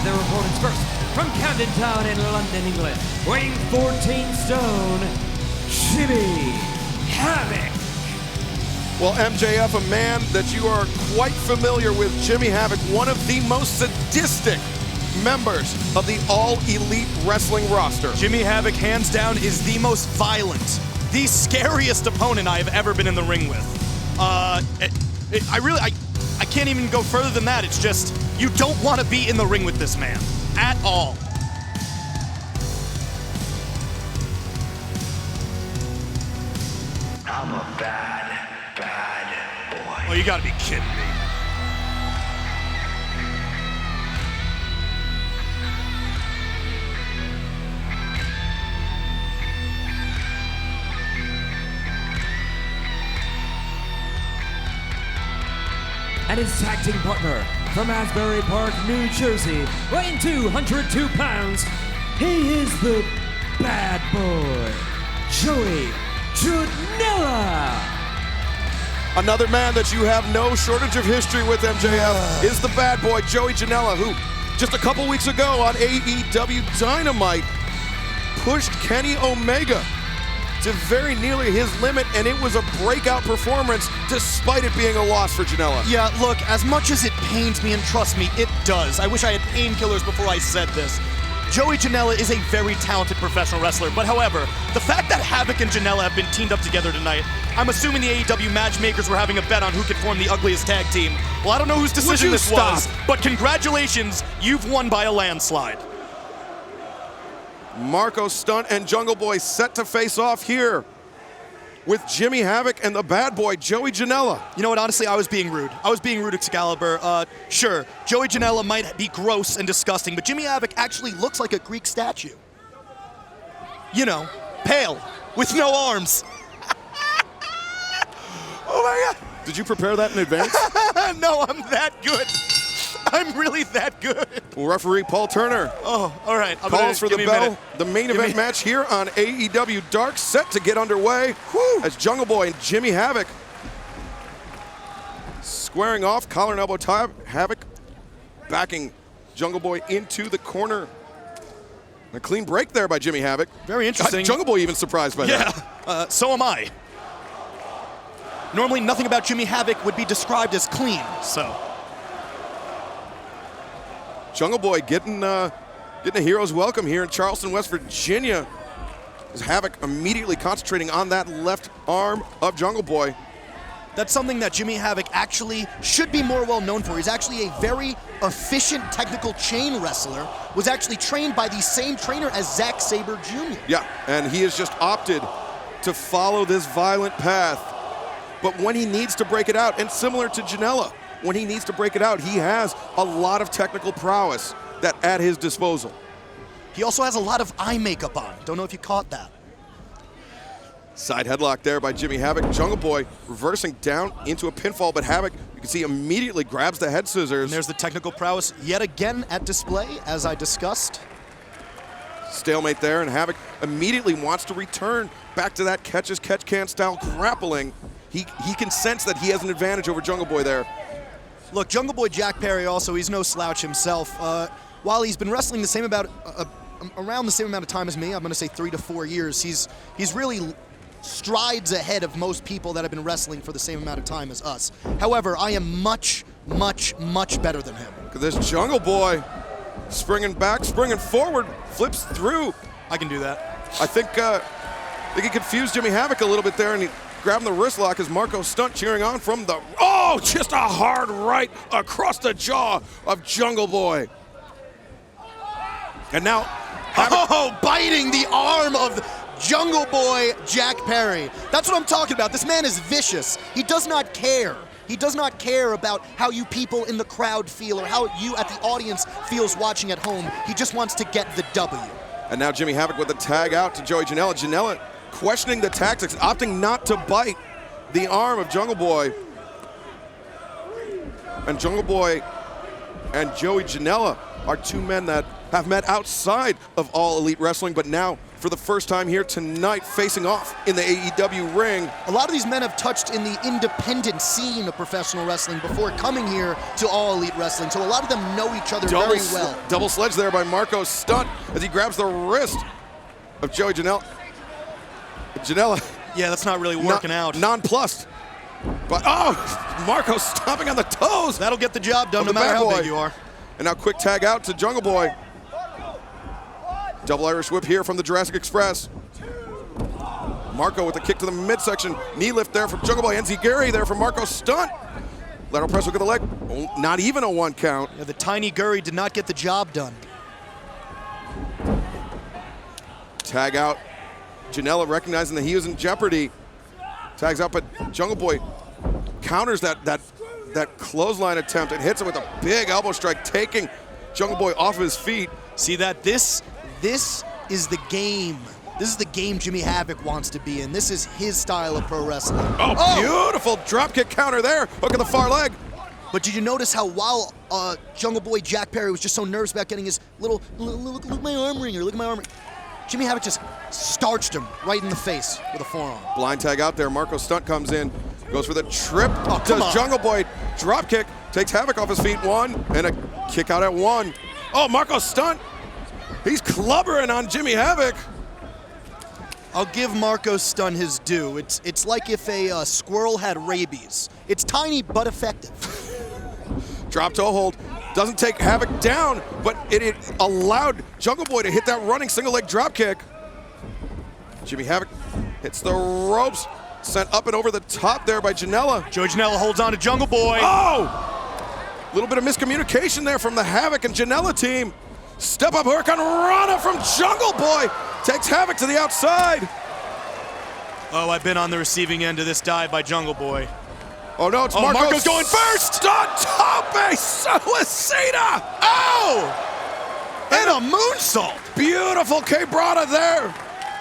The reporters first from Camden Town in London, England, weighing 14 stone, Jimmy Havoc. Well, MJF, a man that you are quite familiar with, Jimmy Havoc, one of the most sadistic members of the All Elite Wrestling roster. Jimmy Havoc, hands down, is the most violent, the scariest opponent I have ever been in the ring with. I can't even go further than that. It's just, you don't want to be in the ring with this man at all. I'm a bad, bad boy. Oh, you gotta be kidding me. And his tag team partner from Asbury Park, New Jersey, weighing 202 pounds, he is the bad boy, Joey Janela. Another man that you have no shortage of history with, MJF, is the bad boy, Joey Janela, who just a couple weeks ago on AEW Dynamite pushed Kenny Omega to very nearly his limit, and it was a breakout performance despite it being a loss for Janela. Yeah, look, as much as it pains me, and trust me, it does. I wish I had painkillers before I said this. Joey Janela is a very talented professional wrestler, but however, the fact that Havoc and Janela have been teamed up together tonight, I'm assuming the AEW matchmakers were having a bet on who could form the ugliest tag team. Well, I don't know whose decision this was, but congratulations, you've won by a landslide. Marco Stunt and Jungle Boy set to face off here with Jimmy Havoc and the bad boy, Joey Janela. You know what, honestly, I was being rude. I was being rude, Excalibur. Sure, Joey Janela might be gross and disgusting, but Jimmy Havoc actually looks like a Greek statue. You know, pale, with no arms. Oh my God. Did you prepare that in advance? No, I'm that good. I'm really that good. Well, referee Paul Turner. Oh, all right. Calls for the bell. The main event match here on AEW Dark set to get underway as Jungle Boy and Jimmy Havoc squaring off, collar and elbow tie. Havoc backing Jungle Boy into the corner. A clean break there by Jimmy Havoc. Very interesting. Jungle Boy even surprised by that. Yeah, so am I. Normally, nothing about Jimmy Havoc would be described as clean, so. Jungle Boy getting a hero's welcome here in Charleston, West Virginia. As Havoc immediately concentrating on that left arm of Jungle Boy. That's something that Jimmy Havoc actually should be more well known for. He's actually a very efficient technical chain wrestler, was actually trained by the same trainer as Zack Sabre Jr. Yeah, and he has just opted to follow this violent path. But when he needs to break it out, and similar to Janela, when he needs to break it out, he has a lot of technical prowess that at his disposal. He also has a lot of eye makeup on. Don't know if you caught that. Side headlock there by Jimmy Havoc. Jungle Boy reversing down into a pinfall, but Havoc, you can see, immediately grabs the head scissors. And there's the technical prowess yet again at display, as I discussed. Stalemate there, and Havoc immediately wants to return back to that catch-as-catch-can style grappling. He can sense that he has an advantage over Jungle Boy there. Look, Jungle Boy Jack Perry also, he's no slouch himself. While he's been wrestling the same around the same amount of time as me, I'm going to say 3 to 4 years, he's really strides ahead of most people that have been wrestling for the same amount of time as us. However, I am much, much, much better than him. Look at this Jungle Boy springing back, springing forward, flips through. I can do that. I think he confused Jimmy Havoc a little bit there, and he grabbing the wrist lock as Marco Stunt cheering on from the, oh, just a hard right across the jaw of Jungle Boy. And now, biting the arm of Jungle Boy Jack Perry. That's what I'm talking about. This man is vicious. He does not care. He does not care about how you people in the crowd feel or how you at the audience feels watching at home. He just wants to get the W. And now Jimmy Havoc with the tag out to Joey Janela. Janela questioning the tactics, opting not to bite the arm of Jungle Boy. And Jungle Boy and Joey Janela are two men that have met outside of All Elite Wrestling, but now for the first time here tonight facing off in the AEW ring. A lot of these men have touched in the independent scene of professional wrestling before coming here to All Elite Wrestling, so a lot of them know each other very well. Double sledge there by Marco Stunt as he grabs the wrist of Joey Janela. Yeah, that's not really working out. Nonplussed. But, oh, Marco stomping on the toes. That'll get the job done no matter how big you are. And now quick tag out to Jungle Boy. Double Irish whip here from the Jurassic Express. Marco with the kick to the midsection. Knee lift there from Jungle Boy. Enziguri there from Marco Stunt. Lateral press hook of the leg. Oh, not even a 1 count. Yeah, the tiny Guri did not get the job done. Tag out. Janela recognizing that he is in jeopardy. Tags out, but Jungle Boy counters that clothesline attempt and hits him with a big elbow strike, taking Jungle Boy off of his feet. See that? This is the game. This is the game Jimmy Havoc wants to be in. This is his style of pro wrestling. Oh, beautiful dropkick counter there. Hook in the far leg. But did you notice how while Jungle Boy Jack Perry was just so nervous about getting his little, look at my arm ringer, look at my arm ringer, Jimmy Havoc just starched him right in the face with a forearm. Blind tag out there. Marco Stunt comes in, goes for the trip. Does Jungle Boy drop kick, takes Havoc off his feet. 1 and a kick out at 1. Oh, Marco Stunt. He's clubbering on Jimmy Havoc. I'll give Marco Stunt his due. It's like if a squirrel had rabies. It's tiny but effective. Drop toe hold. Doesn't take Havoc down, but it allowed Jungle Boy to hit that running single leg drop kick. Jimmy Havoc hits the ropes, sent up and over the top there by Janela. Joey Janela holds on to Jungle Boy. Oh! A little bit of miscommunication there from the Havoc and Janela team. Step up hook on Rana from Jungle Boy. Takes Havoc to the outside. Oh, I've been on the receiving end of this dive by Jungle Boy. Oh no, it's Marco's going first! Tope Suicida! Oh! And a moonsault! Beautiful quebrada there.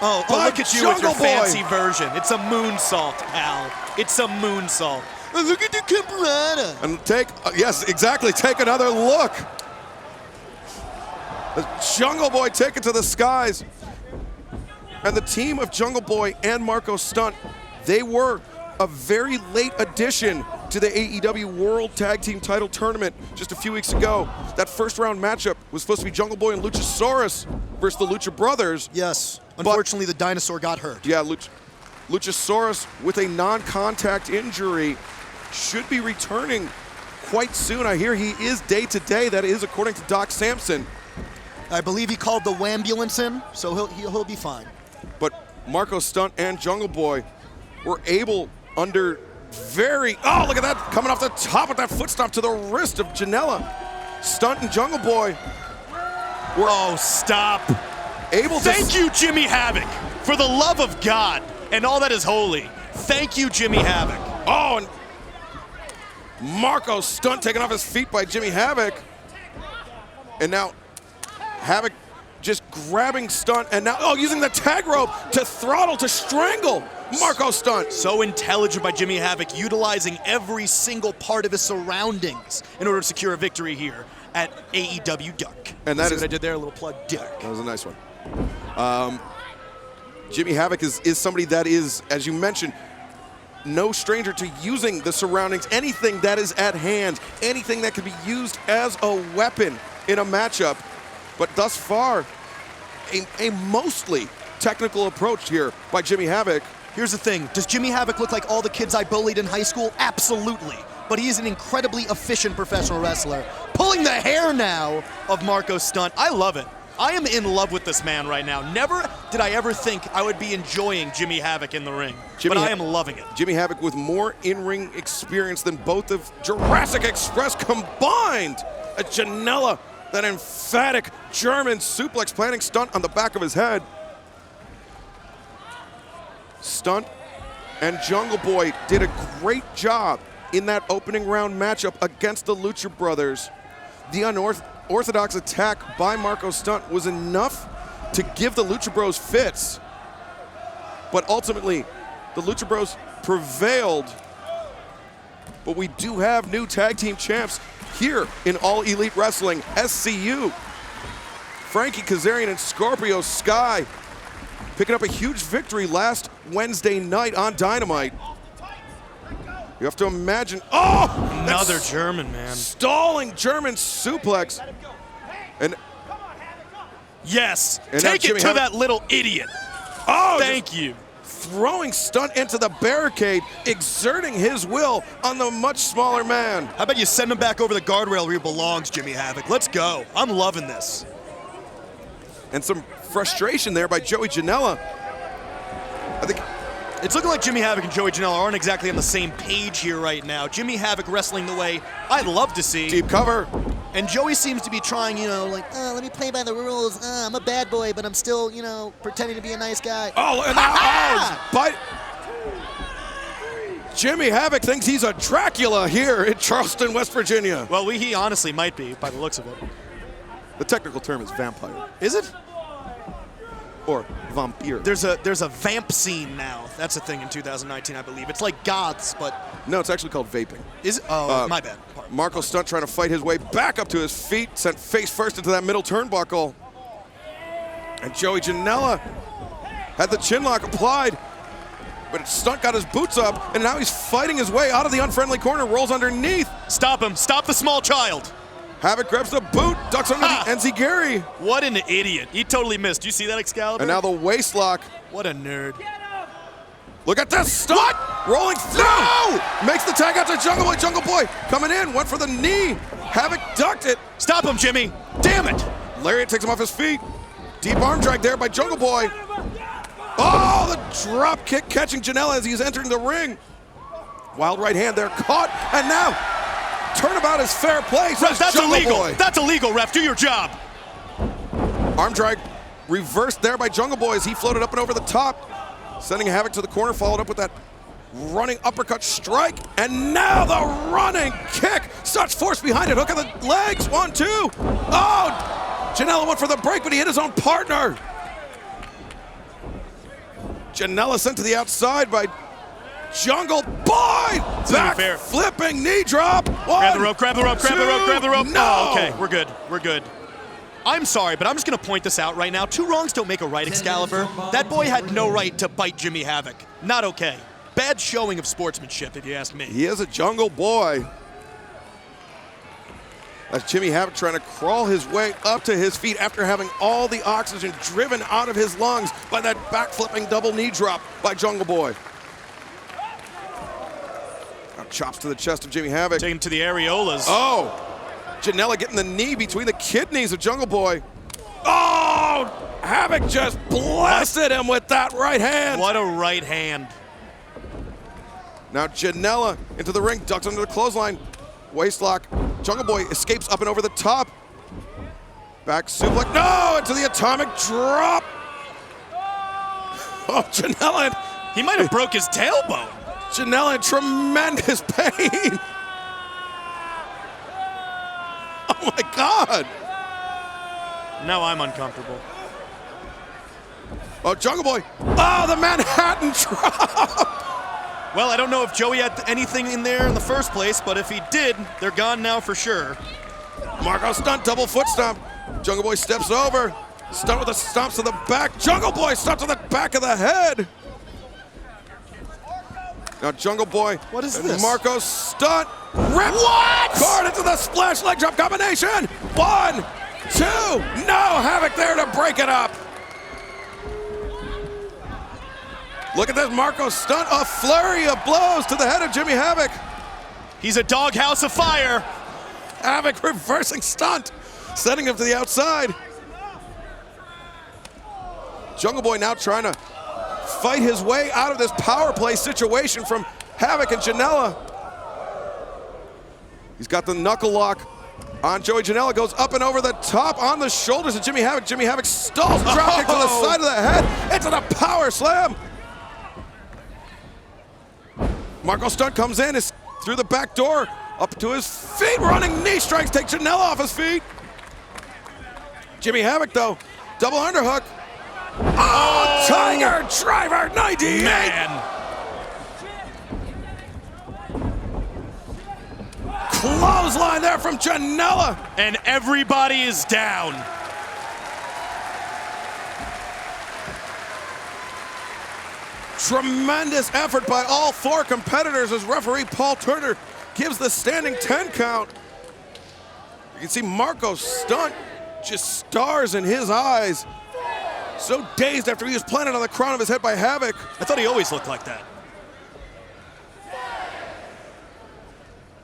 Oh, look at you with your Jungle Boy. fancy version. It's a moonsault, pal. It's a moonsault. Oh, look at the quebrada. And take, yes, exactly, take another look. The Jungle Boy take it to the skies. And the team of Jungle Boy and Marco Stunt, they were a very late addition to the AEW World Tag Team Title Tournament just a few weeks ago. That first round matchup was supposed to be Jungle Boy and Luchasaurus versus the Lucha Brothers. Yes, unfortunately the dinosaur got hurt. Yeah, Luchasaurus with a non-contact injury should be returning quite soon. I hear he is day-to-day. That is according to Doc Sampson. I believe he called the Wambulance in, so he'll be fine. But Marco Stunt and Jungle Boy were able under oh, look at that, coming off the top with that foot stomp to the wrist of Janela. Stunt and Jungle Boy were stop. Able to Thank you, Jimmy Havoc, for the love of God and all that is holy. Thank you, Jimmy Havoc. Oh, and Marco Stunt taken off his feet by Jimmy Havoc. And now Havoc just grabbing Stunt and now, using the tag rope to throttle, to strangle Marco Stunt. So intelligent by Jimmy Havoc, utilizing every single part of his surroundings in order to secure a victory here at AEW Duck. And that See is what I did there, a little plug, Duck. That was a nice one. Jimmy Havoc is somebody that is, as you mentioned, no stranger to using the surroundings, anything that is at hand, anything that can be used as a weapon in a matchup. But thus far, a mostly technical approach here by Jimmy Havoc. Here's the thing, does Jimmy Havoc look like all the kids I bullied in high school? Absolutely. But he is an incredibly efficient professional wrestler. Pulling the hair now of Marco Stunt. I love it. I am in love with this man right now. Never did I ever think I would be enjoying Jimmy Havoc in the ring, but I am loving it. Jimmy Havoc with more in-ring experience than both of Jurassic Express combined. A Janela, that emphatic German suplex planting Stunt on the back of his head. Stunt and Jungle Boy did a great job in that opening round matchup against the Lucha Brothers. The unorthodox attack by Marco Stunt was enough to give the Lucha Bros fits, but ultimately the Lucha Bros prevailed. But we do have new tag team champs here in All Elite Wrestling, SCU. Frankie Kazarian and Scorpio Sky picking up a huge victory last Wednesday night on Dynamite. You have to imagine, another German, man. Stalling German suplex. And yes, and take it to that little idiot. Oh, thank you. Throwing Stunt into the barricade, exerting his will on the much smaller man. How about you send him back over the guardrail where he belongs, Jimmy Havoc? Let's go. I'm loving this. And some frustration there by Joey Janela. I think it's looking like Jimmy Havoc and Joey Janela aren't exactly on the same page here right now. Jimmy Havoc wrestling the way I'd love to see. Deep cover. And Joey seems to be trying, let me play by the rules. I'm a bad boy, but I'm still, pretending to be a nice guy. But Jimmy Havoc thinks he's a Dracula here in Charleston, West Virginia. Well, he honestly might be, by the looks of it. The technical term is vampire. Is it? Or vampire. There's a vamp scene now. That's a thing in 2019, I believe. It's like goths, but... No, it's actually called vaping. Is it? Oh, my bad. Marco Stunt trying to fight his way back up to his feet, sent face first into that middle turnbuckle. And Joey Janela had the chin lock applied, but Stunt got his boots up, and now he's fighting his way out of the unfriendly corner, rolls underneath. Stop him. Stop the small child. Havoc grabs the boot, ducks under the enziguri. What an idiot. He totally missed. Do you see that, Excalibur? And now the waist lock. What a nerd. Look at this stunt! Rolling through! No! Makes the tag out to Jungle Boy. Jungle Boy coming in, went for the knee. Havoc ducked it. Stop him, Jimmy. Damn it. Lariat takes him off his feet. Deep arm drag there by Jungle Boy. Oh, the drop kick catching Janela as he's entering the ring. Wild right hand there, caught, and now turnabout is fair play. Ref, that's illegal. Boy. That's illegal, ref. Do your job. Arm drag reversed there by Jungle Boy as he floated up and over the top. Sending Havoc to the corner, followed up with that running uppercut strike. And now the running kick. Such force behind it. Hook of the legs. 1, 2. Oh! Janela went for the break, but he hit his own partner. Janela sent to the outside by Jungle Boy. Back flipping knee drop. 1, grab the rope, grab the rope, grab the rope, grab the rope. No! Oh, okay, we're good. We're good. I'm sorry, but I'm just going to point this out right now. 2 wrongs don't make a right, Excalibur. That boy had no right to bite Jimmy Havoc. Not okay. Bad showing of sportsmanship, if you ask me. He is a Jungle Boy. That's Jimmy Havoc trying to crawl his way up to his feet after having all the oxygen driven out of his lungs by that back-flipping double knee drop by Jungle Boy. Now chops to the chest of Jimmy Havoc. Take him to the areolas. Oh! Janela getting the knee between the kidneys of Jungle Boy. Oh! Havoc just blasted him with that right hand. What a right hand. Now Janela into the ring, ducks under the clothesline. Waist lock. Jungle Boy escapes up and over the top. Back suplex. No! Into the atomic drop. Oh, Janela. He might have broke his tailbone. Janela in tremendous pain. Oh my God! Now I'm uncomfortable. Oh, Jungle Boy! Oh, the Manhattan drop! Well, I don't know if Joey had anything in there in the first place, but if he did, they're gone now for sure. Marco stunt, double foot stomp. Jungle Boy steps over. Stunt with the stomps to the back. Jungle Boy stomps to the back of the head. Now Jungle Boy. What is and this? Marco stunt. Rip. What? Card into the splash leg drop combination. 1, 2. No, Havoc there to break it up. Look at this Marco stunt. A flurry of blows to the head of Jimmy Havoc. He's a doghouse of fire. Havoc reversing stunt. Sending him to the outside. Jungle Boy now trying to fight his way out of this power play situation from Havoc and Janela. He's got the knuckle lock on Joey. Janela goes up and over the top on the shoulders of Jimmy Havoc. Jimmy Havoc stalls, drop kick to the side of the head, into the power slam. Marco Stunt comes in, is through the back door, up to his feet, running knee strikes, take Janela off his feet. Jimmy Havoc though, double underhook. Oh, Tiger Driver 98. Man. Clothesline there from Janela. And everybody is down. Tremendous effort by all 4 competitors as referee Paul Turner gives the standing 10 count. You can see Marco Stunt, just stars in his eyes. So dazed after he was planted on the crown of his head by Havoc. I thought he always looked like that.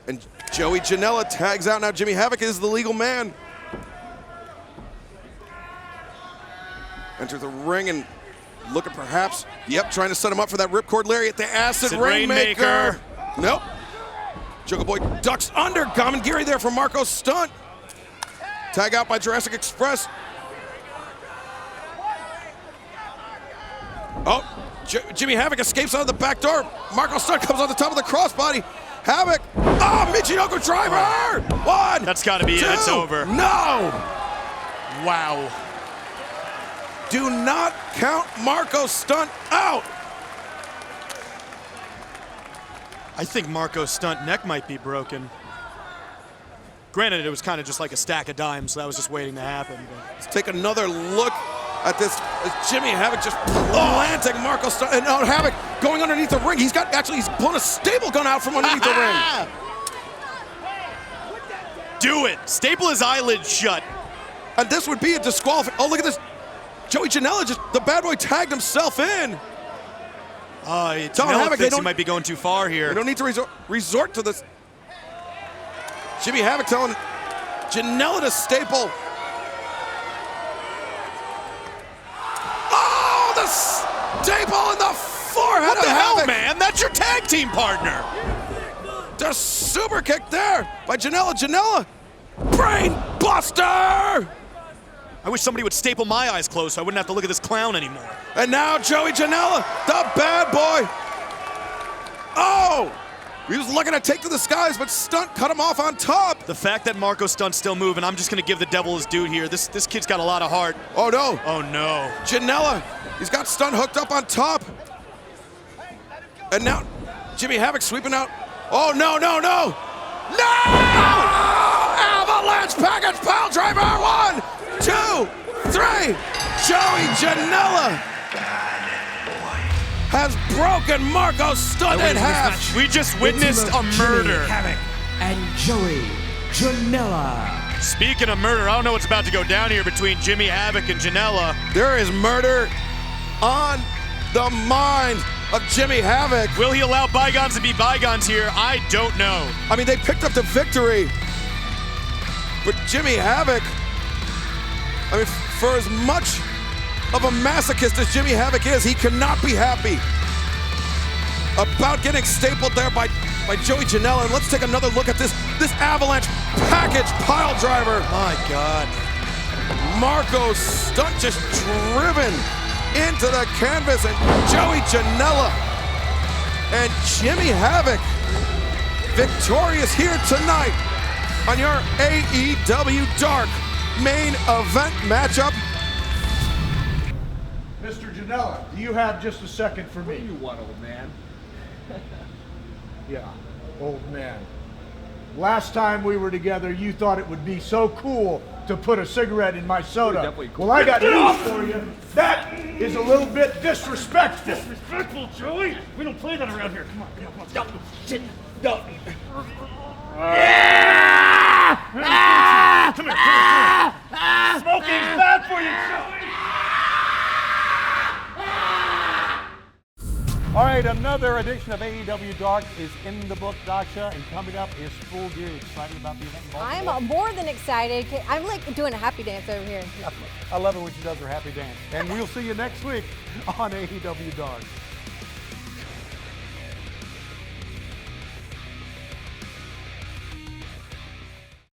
And Joey Janela tags out. Now Jimmy Havoc is the legal man. Enters the ring and looking perhaps, trying to set him up for that ripcord lariat. The acid rainmaker. Nope. Jungle Boy ducks under. Gamangiri there from Marco Stunt. Tag out by Jurassic Express. Oh, Jimmy Havoc escapes out of the back door. Marco Stunt comes on the top of the crossbody. Havoc. Oh, Michinoku driver. 1. That's got to be 2. it. It's over. No. Wow. Do not count Marco Stunt out. I think Marco's Stunt neck might be broken. Granted, it was kind of just like a stack of dimes, so that was just waiting to happen. But. Let's take another look at this. Jimmy Havoc just planting Marco Stunt. And now Havoc going underneath the ring. He's pulling a stable gun out from underneath the ring. do it. Staple his eyelids shut. And this would be a disqualification. Oh, look at this. Joey Janela the bad boy tagged himself in. Janela thinks he might be going too far here. We don't need to resort to this. Jimmy Havoc telling Janela to staple. Oh, the staple in the forehead what of the hell, Havoc. man? That's your tag team partner. The super kick there by Janela. Janela, brain buster. I wish somebody would staple my eyes closed so I wouldn't have to look at this clown anymore. And now Joey Janela, the bad boy. Oh, he was looking to take to the skies, but Stunt cut him off on top. The fact that Marco Stunt's still moving, I'm just going to give the devil his due here. This kid's got a lot of heart. Oh, no. Oh, no. Janela, he's got Stunt hooked up on top. And now Jimmy Havoc sweeping out. Oh, no, no, no. No! Avalanche package pile driver. 1, 2, 3. Joey Janela has broken Marco Stunt in half. We just witnessed a murder. Havoc and Joey Janela. Speaking of murder, I don't know what's about to go down here between Jimmy Havoc and Janela. There is murder on the mind of Jimmy Havoc. Will he allow bygones to be bygones here? I don't know. I mean, they picked up the victory. But Jimmy Havoc, I mean, for as much of a masochist as Jimmy Havoc is, he cannot be happy about getting stapled there by Joey Janela. And let's take another look at this Avalanche package pile driver. My God. Marco Stunt just driven into the canvas, and Joey Janela and Jimmy Havoc victorious here tonight on your AEW Dark main event matchup. Mr. Janela, do you have just a second for me? What do you want, old man? Yeah, old man. Last time we were together, you thought it would be so cool to put a cigarette in my soda. Definitely cool. Well, I got news for you. That is a little bit disrespectful. Disrespectful, Joey? We don't play that around here. Come on, come on. No, sit. No. Come here. Smoking's bad for you, Joey. All right, another edition of AEW Dark is in the book, Dasha, and coming up is Full Gear. Excited about the event? I'm more than excited. I'm like doing a happy dance over here. I love it when she does her happy dance. And we'll see you next week on AEW Dark.